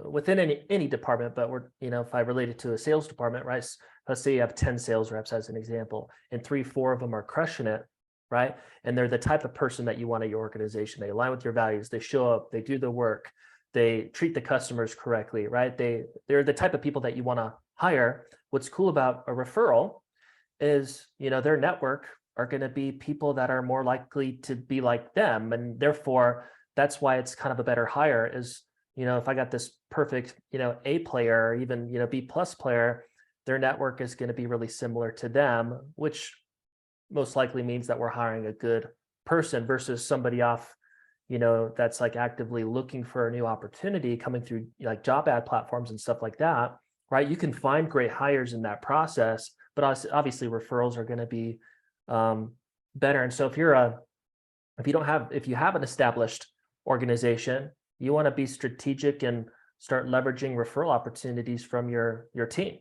within any department, but if I relate it to a sales department, right? Let's say you have 10 sales reps as an example, and 3-4 of them are crushing it, right? And they're the type of person that you want at your organization. They align with your values. They show up. They do the work. They treat the customers correctly, right? They're the type of people that you want to hire. What's cool about a referral is, their network are going to be people that are more likely to be like them, and therefore that's why it's kind of a better hire. Is if I got this perfect, A player, or even, B+ player, their network is going to be really similar to them, which most likely means that we're hiring a good person versus somebody off, that's like actively looking for a new opportunity coming through like job ad platforms and stuff like that, right? You can find great hires in that process, but obviously referrals are going to be better. And so if you have an established organization, you want to be strategic and start leveraging referral opportunities from your team.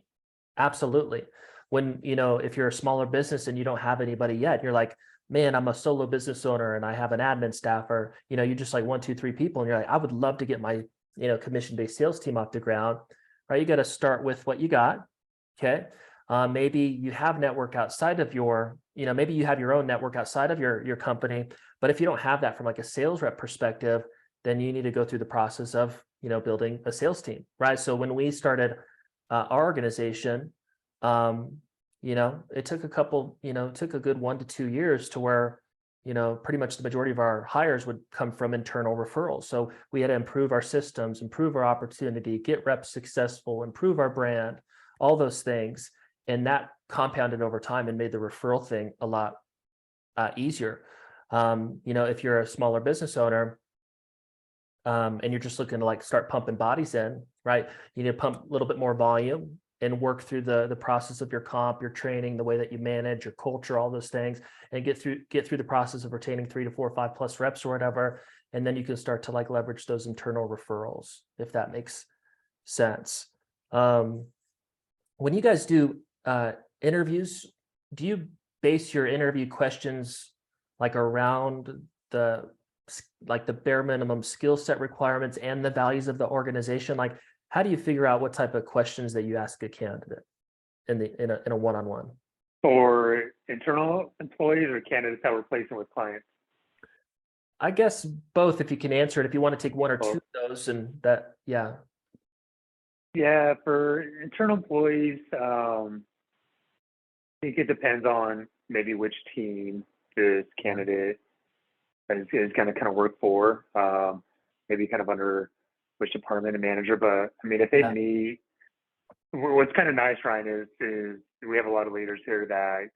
Absolutely. When, if you're a smaller business and you don't have anybody yet, you're like, man, I'm a solo business owner and I have an admin staff, or, you're just like 1, 2, 3 people. And you're like, I would love to get my, commission-based sales team off the ground, right? You got to start with what you got. Okay. Maybe you have network outside of maybe you have your own network outside of your company, but if you don't have that from like a sales rep perspective, then you need to go through the process of, building a sales team, right? So when we started our organization, it took a good 1 to 2 years to where, pretty much the majority of our hires would come from internal referrals. So we had to improve our systems, improve our opportunity, get reps successful, improve our brand, all those things. And that compounded over time and made the referral thing a lot easier. If you're a smaller business owner, and you're just looking to like start pumping bodies in, right? You need to pump a little bit more volume and work through the process of your comp, your training, the way that you manage your culture, all those things, and get through the process of retaining 3 to 4 or 5 plus reps or whatever. And then you can start to like leverage those internal referrals, if that makes sense. When you guys do interviews, do you base your interview questions like around the bare minimum skill set requirements and the values of the organization? Like, how do you figure out what type of questions that you ask a candidate in a one-on-one? For internal employees or candidates that we're placing with clients? I guess both, if you can answer it, if you want to take one or two of those, and that, yeah. Yeah, for internal employees, I think it depends on maybe which team this candidate is going to kind of work for, maybe kind of under which department and manager. But I mean, if they meet, what's kind of nice, Ryan, is we have a lot of leaders here that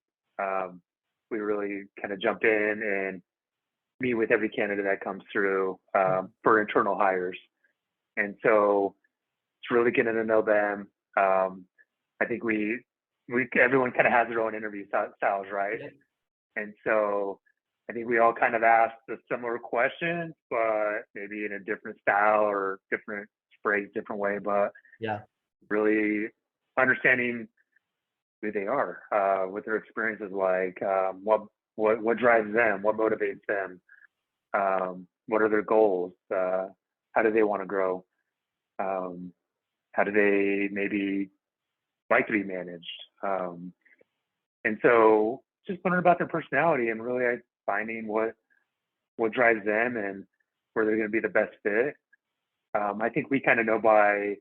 we really kind of jump in and meet with every candidate that comes through for internal hires. And so it's really getting to know them. I think everyone kind of has their own interview styles, right? Yeah. And so I think we all kind of ask the similar questions, but maybe in a different style or different phrase, different way. But yeah, really understanding who they are, what their experience is like, what drives them, what motivates them, what are their goals, how do they want to grow, how do they maybe like to be managed, and so just learning about their personality and really finding what drives them and where they're going to be the best fit. I think we kind of know by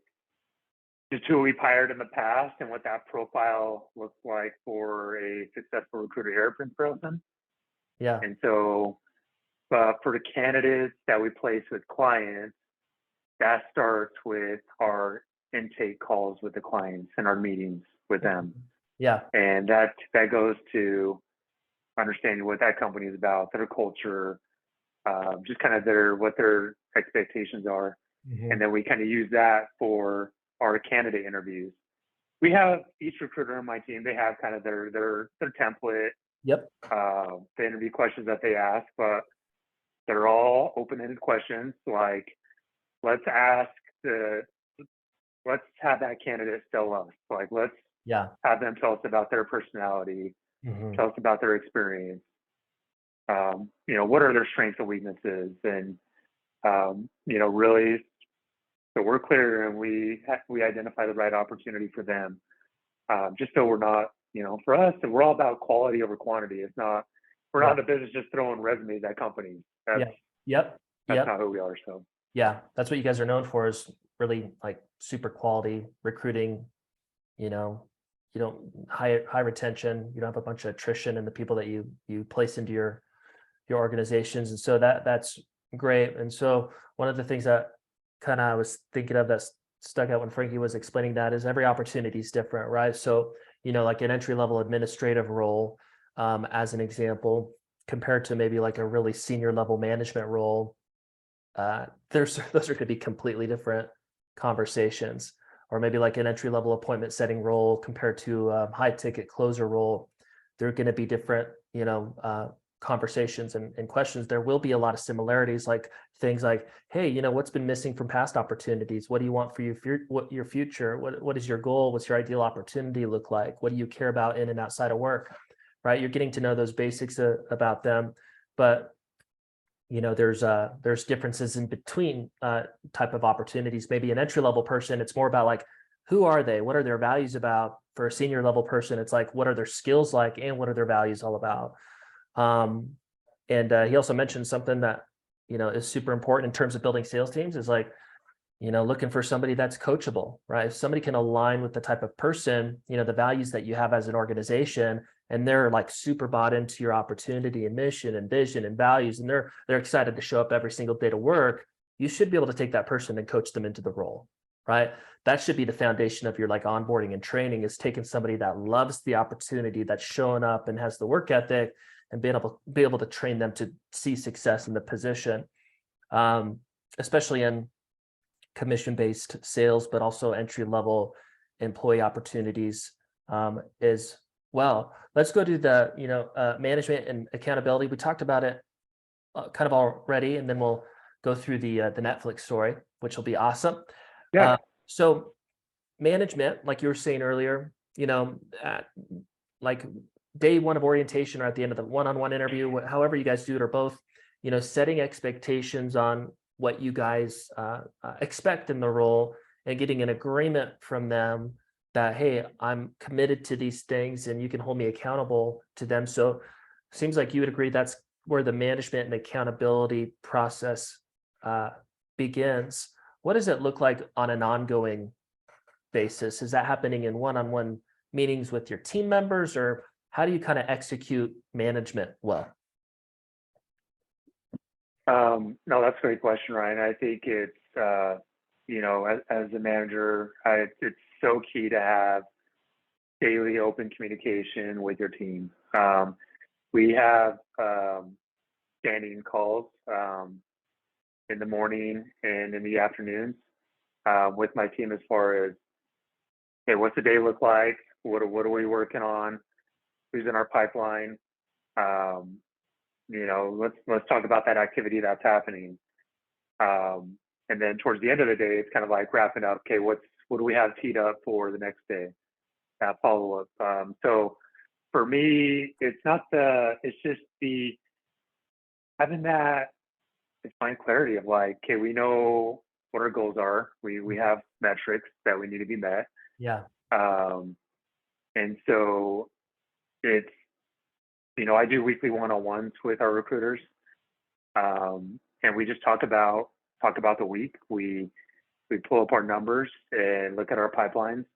just who we've hired in the past and what that profile looks like for a successful recruiter here at Prince Perelson. Yeah. And so for the candidates that we place with clients, that starts with our intake calls with the clients and our meetings with them. Yeah. And that goes to understanding what that company is about, their culture, just kind of what their expectations are. Mm-hmm. And then we kind of use that for our candidate interviews. We have each recruiter on my team, they have kind of their template. Yep. The interview questions that they ask, but they're all open-ended questions. Like, let's have that candidate tell us. Like, let's have them tell us about their personality, mm-hmm. tell us about their experience. What are their strengths and weaknesses, and really, so we're clear and we identify the right opportunity for them. Just so we're not, for us, we're all about quality over quantity. It's not, we're not in the business just throwing resumes at companies. That's not who we are. So yeah, that's what you guys are known for, is really like super quality recruiting. You don't high retention. You don't have a bunch of attrition in the people that you place into your organizations, and so that's great. And so one of the things that kind of I was thinking of that stuck out when Frankie was explaining that is every opportunity is different, right? So like an entry-level administrative role, as an example, compared to maybe like a really senior level management role, those are going to be completely different conversations. Or maybe like an entry-level appointment setting role compared to a high-ticket closer role, they're going to be different, conversations and questions. There will be a lot of similarities, like things like, hey, what's been missing from past opportunities? What do you want for your future? What is your goal? What's your ideal opportunity look like? What do you care about in and outside of work? Right? You're getting to know those basics about them, but there's differences in between type of opportunities. Maybe an entry-level person, it's more about like, who are they? What are their values about? For a senior level person, it's like, what are their skills like, and what are their values all about? And he also mentioned something that is super important in terms of building sales teams, is like, looking for somebody that's coachable, right? If somebody can align with the type of person, the values that you have as an organization, and they're like super bought into your opportunity and mission and vision and values, and they're excited to show up every single day to work, you should be able to take that person and coach them into the role, right? That should be the foundation of your like onboarding and training, is taking somebody that loves the opportunity, that's showing up and has the work ethic, and be able to train them to see success in the position, especially in commission-based sales, but also entry-level employee opportunities as well. Let's go to the management and accountability. We talked about it kind of already, and then we'll go through the Netflix story, which will be awesome. Yeah. So management, like you were saying earlier, like day one of orientation or at the end of the one-on-one interview, however you guys do it, or both, setting expectations on what you guys expect in the role, and getting an agreement from them that, hey, I'm committed to these things and you can hold me accountable to them. So seems like you would agree that's where the management and accountability process begins. What does it look like on an ongoing basis? Is that happening in one-on-one meetings with your team members, or how do you kind of execute management well? No, that's a great question, Ryan. I think it's, as a manager, it's so key to have daily open communication with your team. We have standing calls in the morning and in the afternoons with my team, as far as, hey, what's the day look like? What are we working on? Who's in our pipeline? Let's talk about that activity that's happening. And then towards the end of the day, it's kind of like wrapping up. Okay, what do we have teed up for the next day? That follow up. So for me, it's just having that defined clarity of like, okay, we know what our goals are. We have metrics that we need to be met. Yeah. And so it's, I do weekly one-on-ones with our recruiters, and we just talk about the week. We pull up our numbers and look at our pipelines,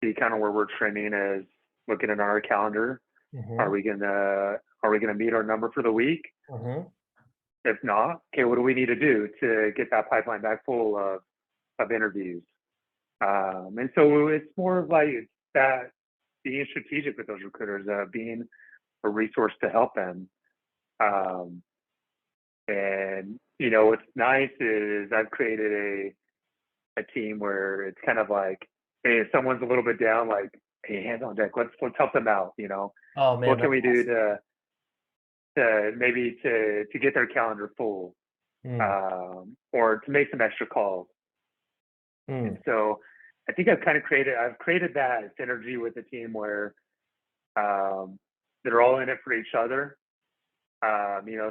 see kind of where we're trending, as looking at our calendar. Mm-hmm. Are we gonna meet our number for the week? Mm-hmm. If not, okay, what do we need to do to get that pipeline back full of interviews? And so it's more of like that, being strategic with those recruiters, being a resource to help them. And what's nice is I've created a team where it's kind of like, hey, if someone's a little bit down, like, hey, hands on deck, let's help them out. Oh man, what can we do to maybe to get their calendar full, or to make some extra calls. And so I think I've created that synergy with the team where they're all in it for each other.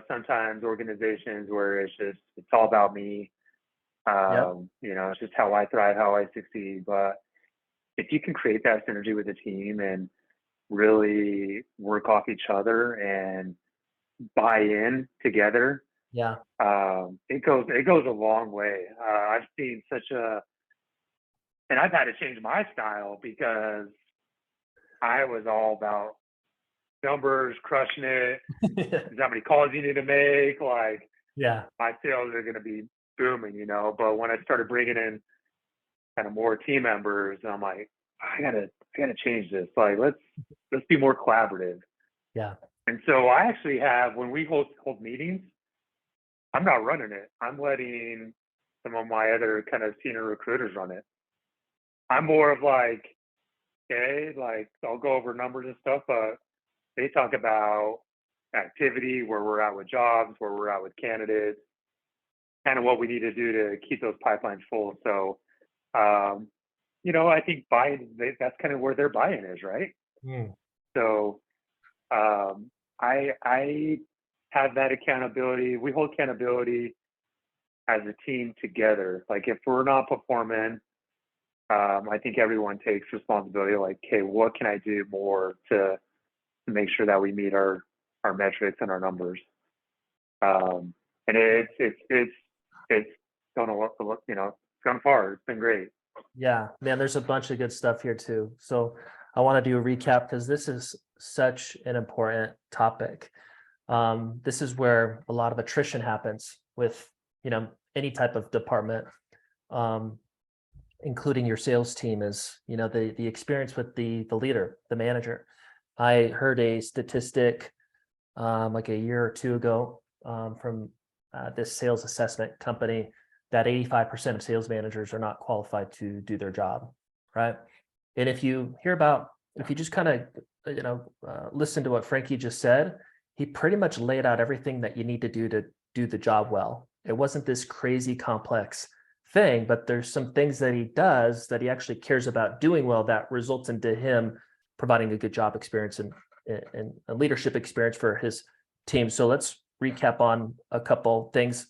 Sometimes organizations where it's all about me. Yep. It's just how I thrive, how I succeed. But if you can create that synergy with the team and really work off each other and buy in together, Yeah. it goes a long way. I've seen and I've had to change my style, because I was all about numbers, crushing it. There's how many calls you need to make. Like, Yeah. my sales are going to be booming, But when I started bringing in kind of more team members, I'm like, I gotta change this. Like, let's be more collaborative. Yeah. And so I actually have, when we hold meetings, I'm not running it. I'm letting some of my other kind of senior recruiters run it. I'm more of like, okay, like, I'll go over numbers and stuff, but they talk about activity, where we're at with jobs, where we're at with candidates, kind of what we need to do to keep those pipelines full. So, I think that's kind of where their buy-in is, right? So, I have that accountability. We hold accountability as a team together. Like, if we're not performing, I think everyone takes responsibility. Like, okay, what can I do more to make sure that we meet our metrics and our numbers? And it's gone far. It's been great. Yeah, man, there's a bunch of good stuff here too. So I want to do a recap because this is such an important topic. This is where a lot of attrition happens with, any type of department, um, including your sales team is, the experience with the leader, the manager. I heard a statistic like a year or two ago from this sales assessment company that 85% of sales managers are not qualified to do their job, right? And if you just kind of, listen to what Frankie just said, he pretty much laid out everything that you need to do the job well. It wasn't this crazy complex thing, but there's some things that he does that he actually cares about doing well that results into him providing a good job experience and a leadership experience for his team. So let's recap on a couple things.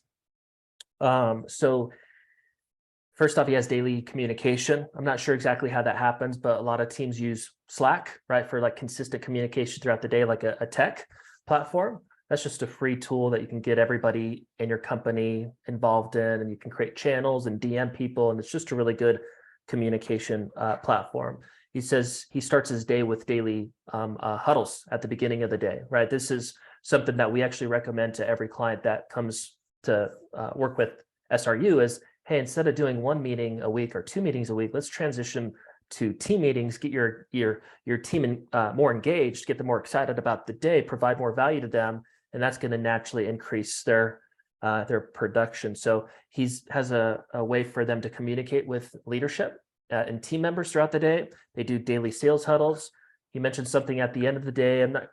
So first off, he has daily communication. I'm not sure exactly how that happens, but a lot of teams use Slack, right, for like consistent communication throughout the day, like a tech platform. That's just a free tool that you can get everybody in your company involved in, and you can create channels and DM people, and it's just a really good communication platform. He says he starts his day with daily huddles at the beginning of the day, right? This is something that we actually recommend to every client that comes to work with SRU is, hey, instead of doing one meeting a week or two meetings a week, let's transition to team meetings, get your team more engaged, get them more excited about the day, provide more value to them, and that's going to naturally increase their production. So has a way for them to communicate with leadership and team members throughout the day. They do daily sales huddles. He mentioned something at the end of the day. I'm not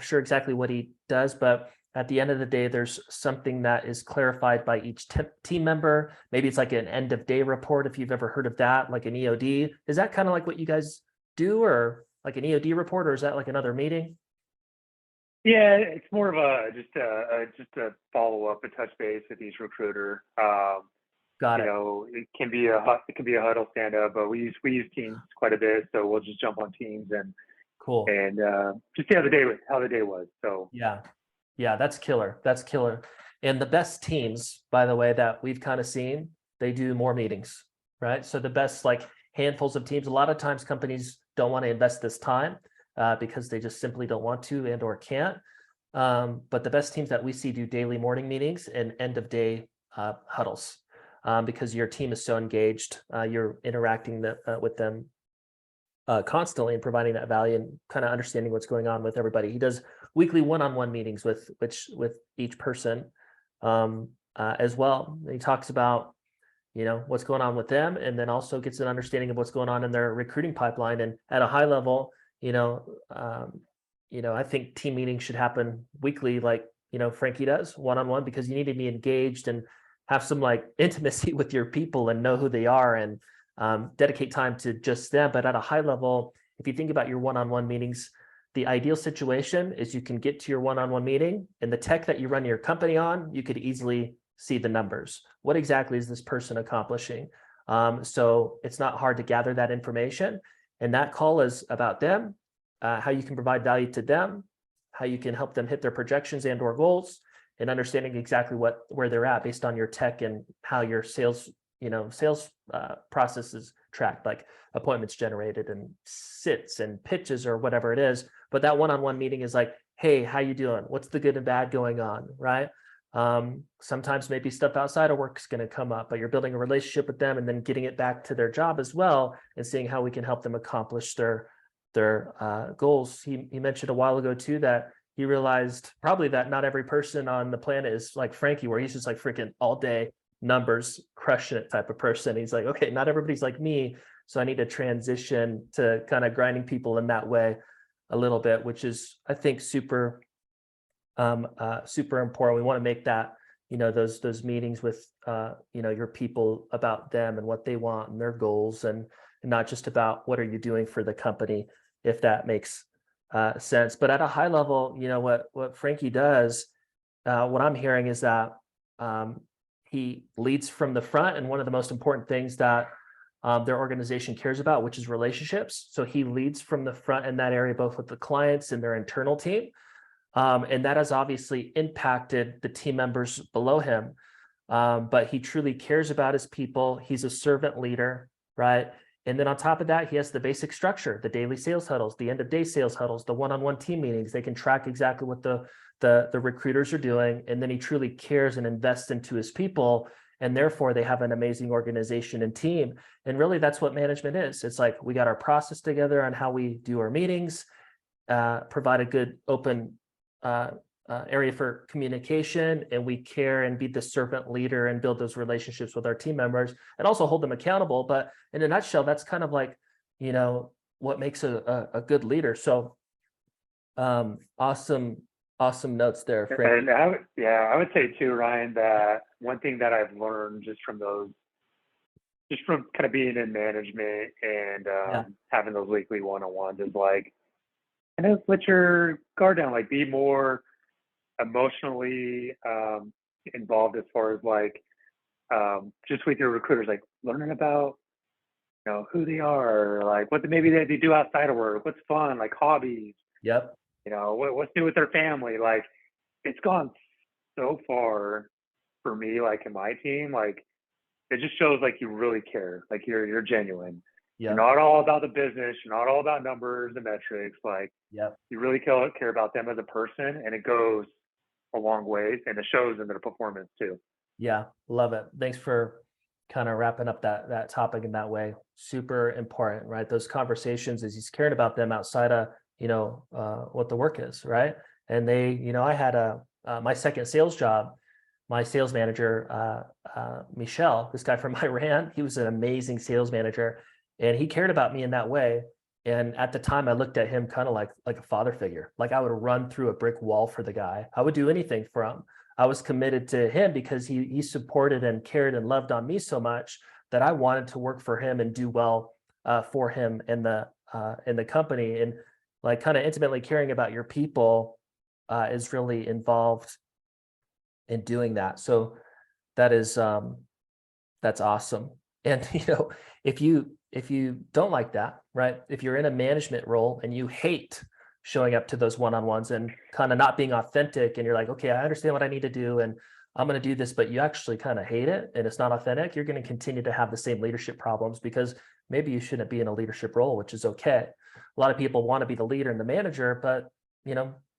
sure exactly what he does, but at the end of the day, there's something that is clarified by each team member. Maybe it's like an end of day report, if you've ever heard of that, like an EOD. Is that kind of like what you guys do, or like an EOD report, or is that like another meeting? Yeah, it's more of just a follow up, a touch base with each recruiter. Got it. It can be a huddle stand up, but we use Teams quite a bit, so we'll just jump on Teams and Cool. just see how the day was. So Yeah, that's killer. That's killer. And the best teams, by the way, that we've kind of seen, they do more meetings, right? So the best like handfuls of teams, a lot of times companies don't want to invest this time because they just simply don't want to and or can't. But the best teams that we see do daily morning meetings and end of day huddles because your team is so engaged. You're interacting with them constantly and providing that value and kind of understanding what's going on with everybody. He does weekly one-on-one meetings with each person as well. He talks about what's going on with them, and then also gets an understanding of what's going on in their recruiting pipeline. And at a high level, I think team meetings should happen weekly, like Frankie does, one-on-one, because you need to be engaged and have some like intimacy with your people and know who they are and dedicate time to just them. But at a high level, if you think about your one-on-one meetings, the ideal situation is you can get to your one-on-one meeting and the tech that you run your company on, you could easily see the numbers. What exactly is this person accomplishing? So it's not hard to gather that information. And that call is about them, how you can provide value to them, how you can help them hit their projections and or goals, and understanding exactly where they're at based on your tech and how your sales process is tracked, like appointments generated and sits and pitches or whatever it is. But that one-on-one meeting is like, hey, how you doing? What's the good and bad going on, right? Sometimes maybe stuff outside of work is going to come up, but you're building a relationship with them and then getting it back to their job as well and seeing how we can help them accomplish their goals. He mentioned a while ago too that he realized probably that not every person on the planet is like Frankie, where he's just like freaking all day numbers, crushing it type of person. He's like, okay, not everybody's like me, so I need to transition to kind of grinding people in that way a little bit, which is, I think, super important. We want to make that, those meetings with, your people about them and what they want and their goals, and not just about what are you doing for the company, if that makes sense. But at a high level, what Frankie does, what I'm hearing is that he leads from the front, and one of the most important things that their organization cares about, which is relationships. So he leads from the front in that area, both with the clients and their internal team. And that has obviously impacted the team members below him. But he truly cares about his people. He's a servant leader, right? And then on top of that, he has the basic structure, the daily sales huddles, the end of day sales huddles, the one-on-one team meetings. They can track exactly what the recruiters are doing. And then he truly cares and invests into his people. And therefore they have an amazing organization and team. And really that's what management is. It's like, we got our process together on how we do our meetings, provide a good open area for communication, and we care and be the servant leader and build those relationships with our team members and also hold them accountable. But in a nutshell, that's kind of like, what makes a good leader. So awesome notes there, Frank. And I would say too, Ryan, that one thing that I've learned just from kind of being in management and having those weekly one-on-ones is like, let your guard down, like be more emotionally involved as far as like just with your recruiters, like learning about who they are, like what maybe they do outside of work, what's fun, like hobbies. Yep. What's new with their family. Like it's gone so far for me, like in my team, like it just shows like you really care, like you're genuine. Yep. You're not all about the business, you're not all about numbers and metrics, like yep. you really care about them as a person, and it goes a long ways, and it shows in their performance too. Yeah, love it. Thanks for kind of wrapping up that topic in that way. Super important, right? Those conversations, as he's caring about them outside of what the work is, right? And they, I had my second sales job. My sales manager, Michelle, this guy from Iran, he was an amazing sales manager, and he cared about me in that way. And at the time, I looked at him kind of like a father figure. Like I would run through a brick wall for the guy. I would do anything for him. I was committed to him because he supported and cared and loved on me so much that I wanted to work for him and do well for him in the company. And like kind of intimately caring about your people is really involved in doing that. So that is that's awesome. And if you don't like that, right? If you're in a management role and you hate showing up to those one-on-ones and kind of not being authentic, and you're like, okay, I understand what I need to do and I'm going to do this, but you actually kind of hate it and it's not authentic, you're going to continue to have the same leadership problems because maybe you shouldn't be in a leadership role, which is okay. A lot of people want to be the leader and the manager, but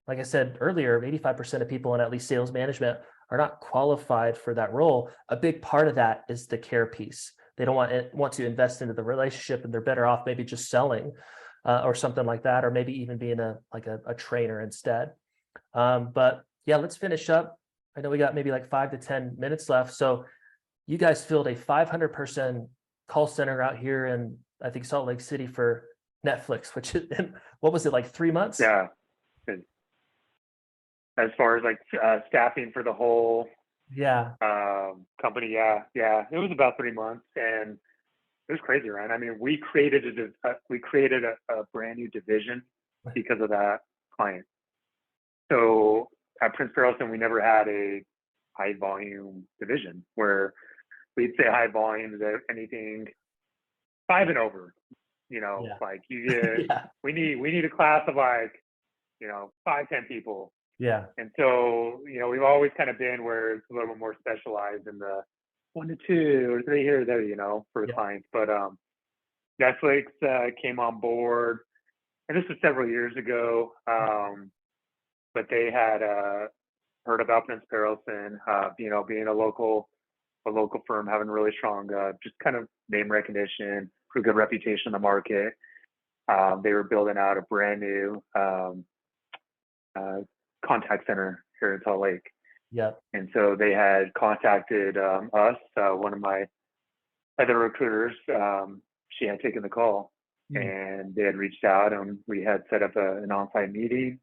like I said earlier, 85% of people in at least sales management are not qualified for that role. A big part of that is the care piece. They don't want to invest into the relationship, and they're better off maybe just selling or something like that, or maybe even being a trainer instead. But yeah, let's finish up. I know we got maybe like 5 to 10 minutes left. So you guys filled a 500-person call center out here in, I think, Salt Lake City for Netflix, which is, what was it, like 3 months? Yeah. As far as like staffing for the whole company, yeah, it was about 3 months, and it was crazy, right? I mean, we created a brand new division because of that client. So at Prince Perelson, we never had a high volume division where we'd say high volume is anything 5 and over. Like you get, we need a class of like 5-10 people. Yeah. And so, we've always kind of been where it's a little bit more specialized in the 1 to 2 or 3 here or there, for the clients. But Netflix came on board, and this was several years ago. But they had heard about Prince Perelson, being a local firm, having really strong, just kind of name recognition, pretty good reputation in the market. They were building out a brand new contact center here in Salt Lake. Yep. And so they had contacted us, one of my other recruiters, she had taken the call, and they had reached out, and we had set up an on-site meeting,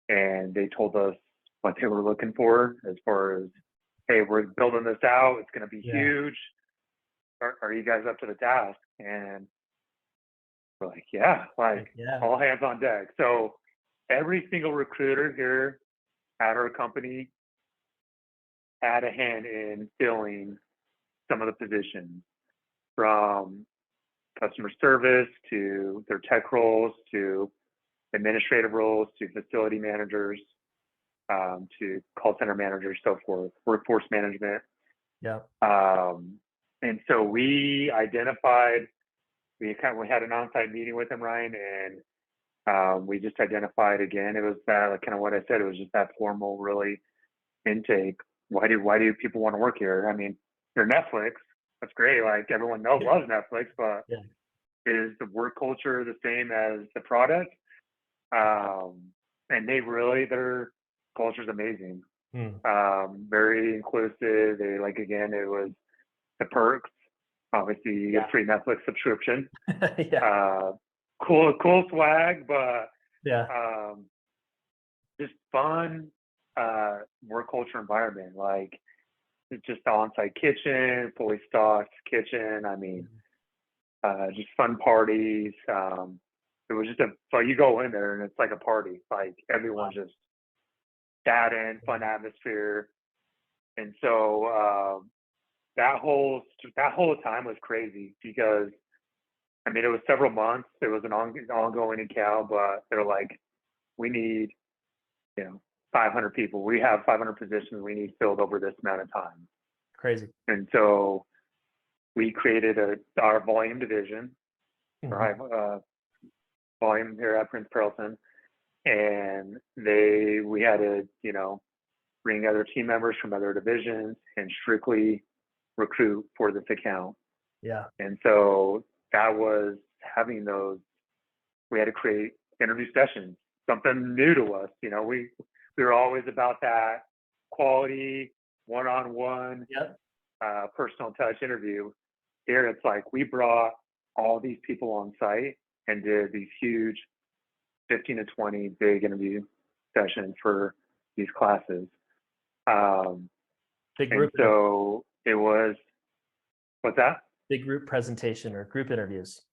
and they told us what they were looking for as far as, hey, we're building this out, it's going to be huge. Are you guys up to the task? And we're like, all hands on deck. So every single recruiter here at our company had a hand in filling some of the positions, from customer service to their tech roles to administrative roles to facility managers, to call center managers, so forth, workforce management. Yeah. And so we identified, we had an on-site meeting with them, Ryan, and we just identified again. It was that like, kind of what I said. It was just that formal, really intake. Why do people want to work here? I mean, you're Netflix. That's great. Like everyone knows loves Netflix, but Yeah. is the work culture the same as the product? And their culture's amazing. Hmm. Very inclusive. They like again, it was the perks. Obviously, you get Yeah. free Netflix subscription. Yeah. Cool swag, but Yeah. um, just fun work culture environment. Like it's just the on-site kitchen, fully stocked kitchen. I mean, just fun parties. It was just so you go in there and it's like a party. Like everyone's just chatting, fun atmosphere, and so that whole time was crazy because I mean it was several months. It was an ongoing account, but they're like, we need 500 people. We have 500 positions we need filled over this amount of time. Crazy. And so we created our volume division, Mhm. our volume here at Prince Perelson, and we had to bring other team members from other divisions and strictly recruit for this account. Yeah. And so that was having those. We had to create interview sessions, something new to us. We were always about that quality one-on-one Yep. personal touch interview. Here it's like we brought all these people on site and did these huge 15 to 20 big interview sessions for these classes. Big And group. so it was, what's that? Big group presentation or group interviews.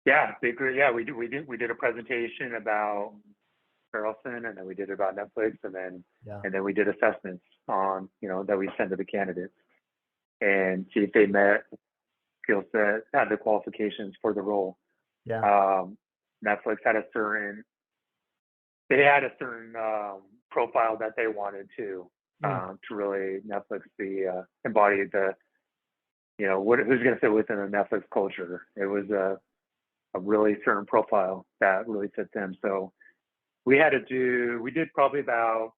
Yeah, big group. Yeah, we did a presentation about Carlson, and then we did it about Netflix, and then we did assessments on that we send to the candidates and see if they met skill set, had the qualifications for the role. Yeah. Netflix had a certain profile that they wanted to really Netflix embody the who's going to fit within a Netflix culture. It was a really certain profile that really fit them. So we did probably about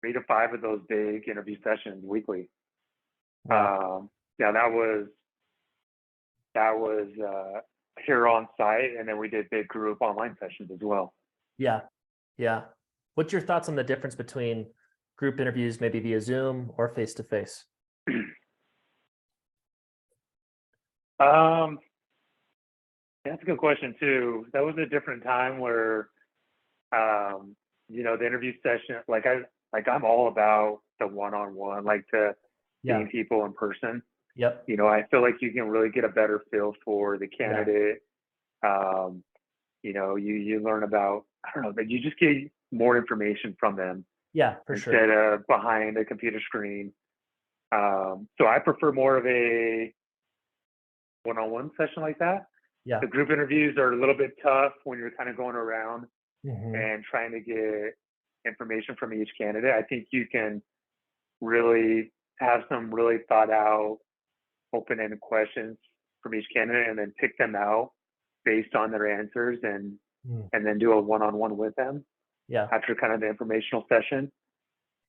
3 to 5 of those big interview sessions weekly. Wow. Yeah, that was here on site, and then we did big group online sessions as well. Yeah. Yeah. What's your thoughts on the difference between group interviews, maybe via Zoom or face-to-face? That's a good question too. That was a different time where, the interview session, I'm all about the one-on-one, like seeing people in person. Yep. I feel like you can really get a better feel for the candidate. You learn about, I don't know, but you just get more information from them. Yeah, for sure. Instead of behind a computer screen. So I prefer more of a one-on-one session like that. Yeah. The group interviews are a little bit tough when you're kind of going around Mhm. and trying to get information from each candidate. I think you can really have some really thought out, open-ended questions from each candidate and then pick them out based on their answers and then do a one-on-one with them Yeah. after kind of the informational session.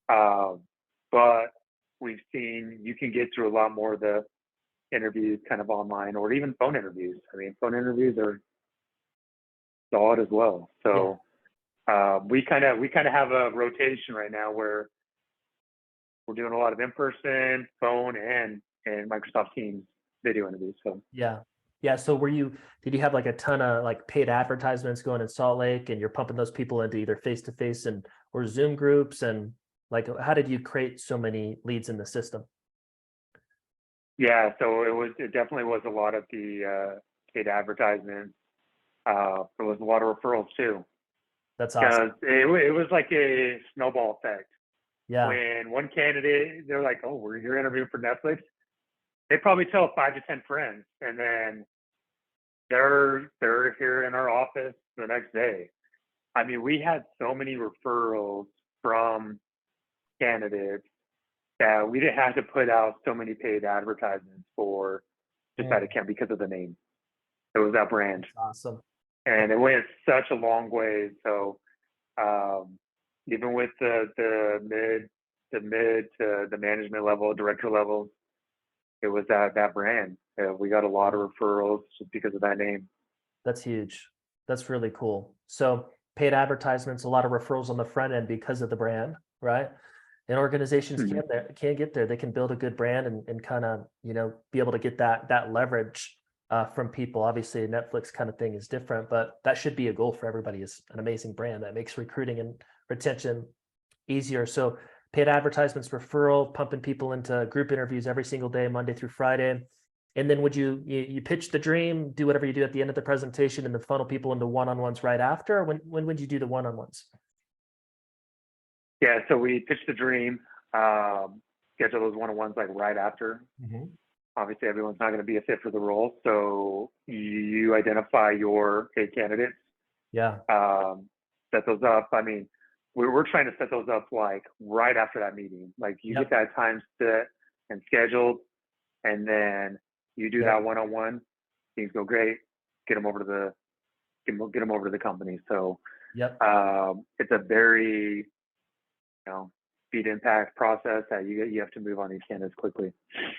But we've seen you can get through a lot more of the interviews kind of online or even phone interviews. I mean, phone interviews are solid as well. So we kind of have a rotation right now where we're doing a lot of in-person, phone, and Microsoft Teams video interviews. So Yeah. Yeah. So did you have like a ton of like paid advertisements going in Salt Lake and you're pumping those people into either face-to-face or Zoom groups? And like, how did you create so many leads in the system? yeah, so it definitely was a lot of the paid advertisements. There was a lot of referrals too. That's awesome. Because it was like a snowball effect. Yeah. When one candidate, they're like, "Oh, you're interviewing for Netflix," they probably tell 5 to 10 friends, and then they're here in our office the next day. I mean, we had so many referrals from candidates that we didn't have to put out so many paid advertisements for just out of camp because of the name. It was that brand, Awesome. and it went such a long way. So even with the mid to the management level, director levels, it was that brand. We got a lot of referrals just because of that name. That's huge. That's really cool. So paid advertisements, a lot of referrals on the front end because of the brand, right? And organizations Mhm. can get there. They can build a good brand and kind of, be able to get that leverage from people. Obviously, a Netflix kind of thing is different, but that should be a goal for everybody, is an amazing brand that makes recruiting and retention easier. So paid advertisements, referral, pumping people into group interviews every single day, Monday through Friday. And then would you pitch the dream, do whatever you do at the end of the presentation, and then funnel people into one-on-ones right after? Or when would you do the one-on-ones? Yeah, so we pitched the dream, schedule those one-on-ones like right after. Obviously, everyone's not going to be a fit for the role, so you identify your paid candidates, Yeah. set those up. I mean, we're trying to set those up like right after that meeting. Like you Yep. get that time set and scheduled, and then you do Yep. that one-on-one. Things go great. Get them over to the company. So Yep. it's a very speed impact process that you have to move on these candidates quickly.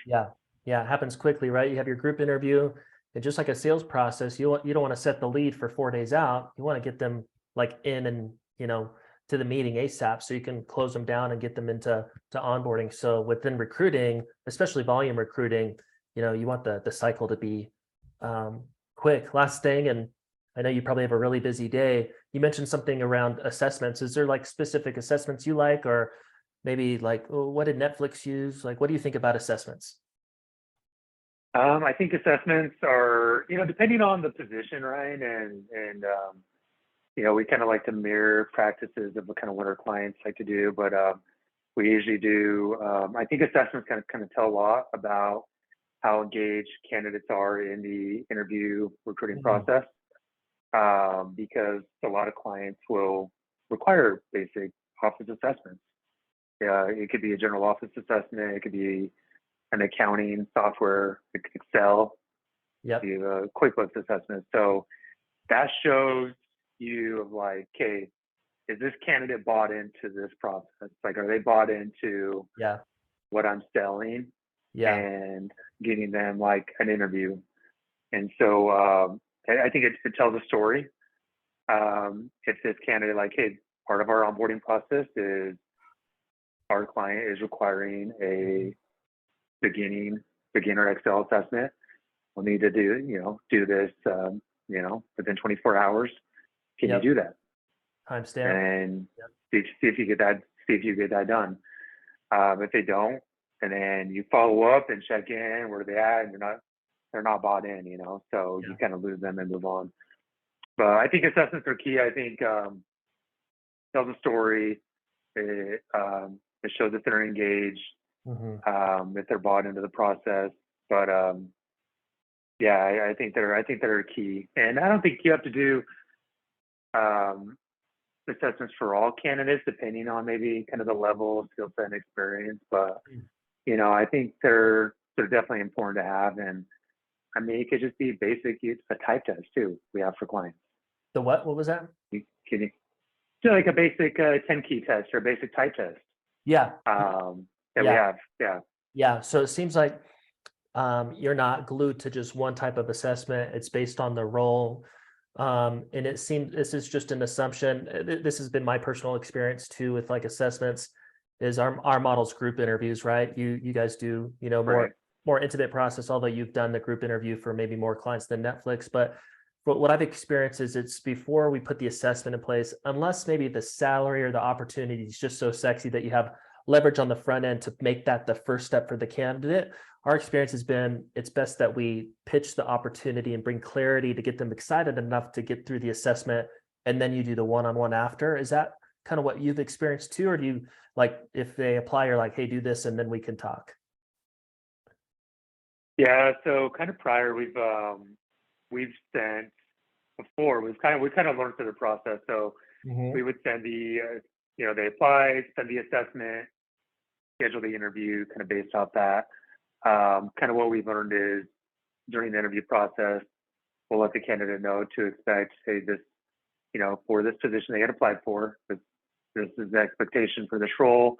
Yeah. Yeah. It happens quickly, right? You have your group interview, and just like a sales process, you don't want to set the lead for 4 days out. You want to get them like in and, to the meeting ASAP, so you can close them down and get them into onboarding. So within recruiting, especially volume recruiting, you want the cycle to be quick. Last thing, and I know you probably have a really busy day. You mentioned something around assessments. Is there like specific assessments you like, or maybe like, oh, what did Netflix use? Like, what do you think about assessments? I think assessments are, depending on the position, right? And we kind of like to mirror practices of what our clients like to do, but we usually do. I think assessments kind of tell a lot about how engaged candidates are in the interview recruiting process, because a lot of clients will require basic office assessments. It could be a general office assessment. It could be an accounting software, Excel, Yep. the QuickBooks assessment. So that shows you of like, okay, is this candidate bought into this process? Like, are they bought into Yeah. what I'm selling Yeah. and getting them like an interview? And so I think it tells a story. If this candidate, like, hey, part of our onboarding process is our client is requiring a beginner Excel assessment. We'll need to do this, within 24 hours. Can you Yep. do that? Timestamp. And Yep. see if you get that done. If they don't, and then you follow up and check in where they at, and they're not bought in, so Yeah. you kind of lose them and move on. But I think assessments are key. I think tells a story. It shows that they're engaged, that they're bought into the process. But yeah, I think they're key, and I don't think you have to do assessments for all candidates, depending on maybe kind of the level of skill set and experience. But I think they're definitely important to have, and I mean, it could just be basic. It's a type test too. We have for clients. The what? What was that? Can you do like a basic 10 key test or a basic type test? Yeah. That we have. Yeah. Yeah. So it seems like you're not glued to just one type of assessment. It's based on the role. And it seems this is just an assumption. This has been my personal experience too with like assessments, is our model's group interviews, right? You guys do, Right. more intimate process, although you've done the group interview for maybe more clients than Netflix. But what I've experienced is it's before we put the assessment in place, unless maybe the salary or the opportunity is just so sexy that you have leverage on the front end to make that the first step for the candidate. Our experience has been it's best that we pitch the opportunity and bring clarity to get them excited enough to get through the assessment, and then you do the one-on-one after. Is that kind of what you've experienced too, or do you, like, if they apply, you're like, hey, do this and then we can talk? Yeah. So kind of prior, we've sent before. We kind of learned through the process. So we would send they apply, send the assessment, schedule the interview, kind of based off that. Kind of what we've learned is during the interview process, we'll let the candidate know to expect, say, this, for this position they had applied for, this is the expectation for this role.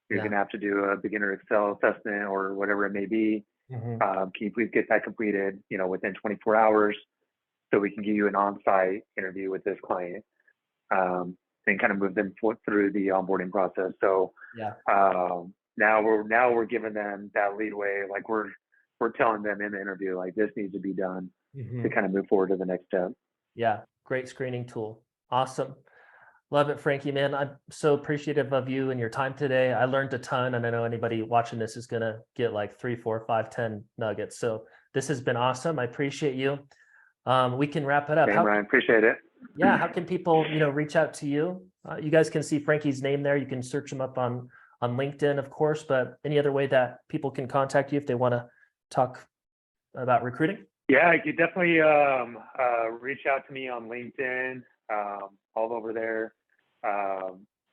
You're going to have to do a beginner Excel assessment or whatever it may be. Mhm. Can you please get that completed, within 24 hours so we can give you an on-site interview with this client, and kind of move them through the onboarding process. So Yeah. now we're giving them that leadway, like we're telling them in the interview, like this needs to be done Mhm. to kind of move forward to the next step. Yeah. Great screening tool. Awesome. Love it, Frankie, man. I'm so appreciative of you and your time today. I learned a ton, and I know anybody watching this is going to get like 3, 4, 5, 10 nuggets. So this has been awesome. I appreciate you. We can wrap it up. Hey, Ryan, appreciate it. Yeah. How can people, reach out to you? You guys can see Frankie's name there. You can search him up on LinkedIn, of course, but any other way that people can contact you if they want to talk about recruiting? Yeah, you could definitely reach out to me on LinkedIn, all over there.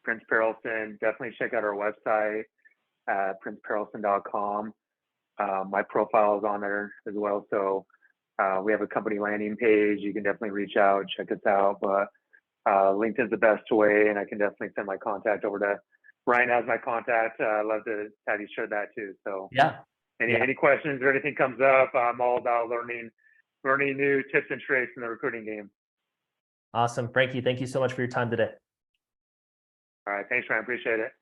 Prince Perelson, definitely check out our website at princeperelson.com. My profile is on there as well. So we have a company landing page. You can definitely reach out, check us out. But LinkedIn's the best way, and I can definitely send my contact over to Ryan. Has my contact. I'd love to have you share that too. So Yeah. any questions or anything comes up, I'm all about learning new tips and tricks in the recruiting game. Awesome. Frankie, thank you so much for your time today. All right, thanks, Ryan. Appreciate it.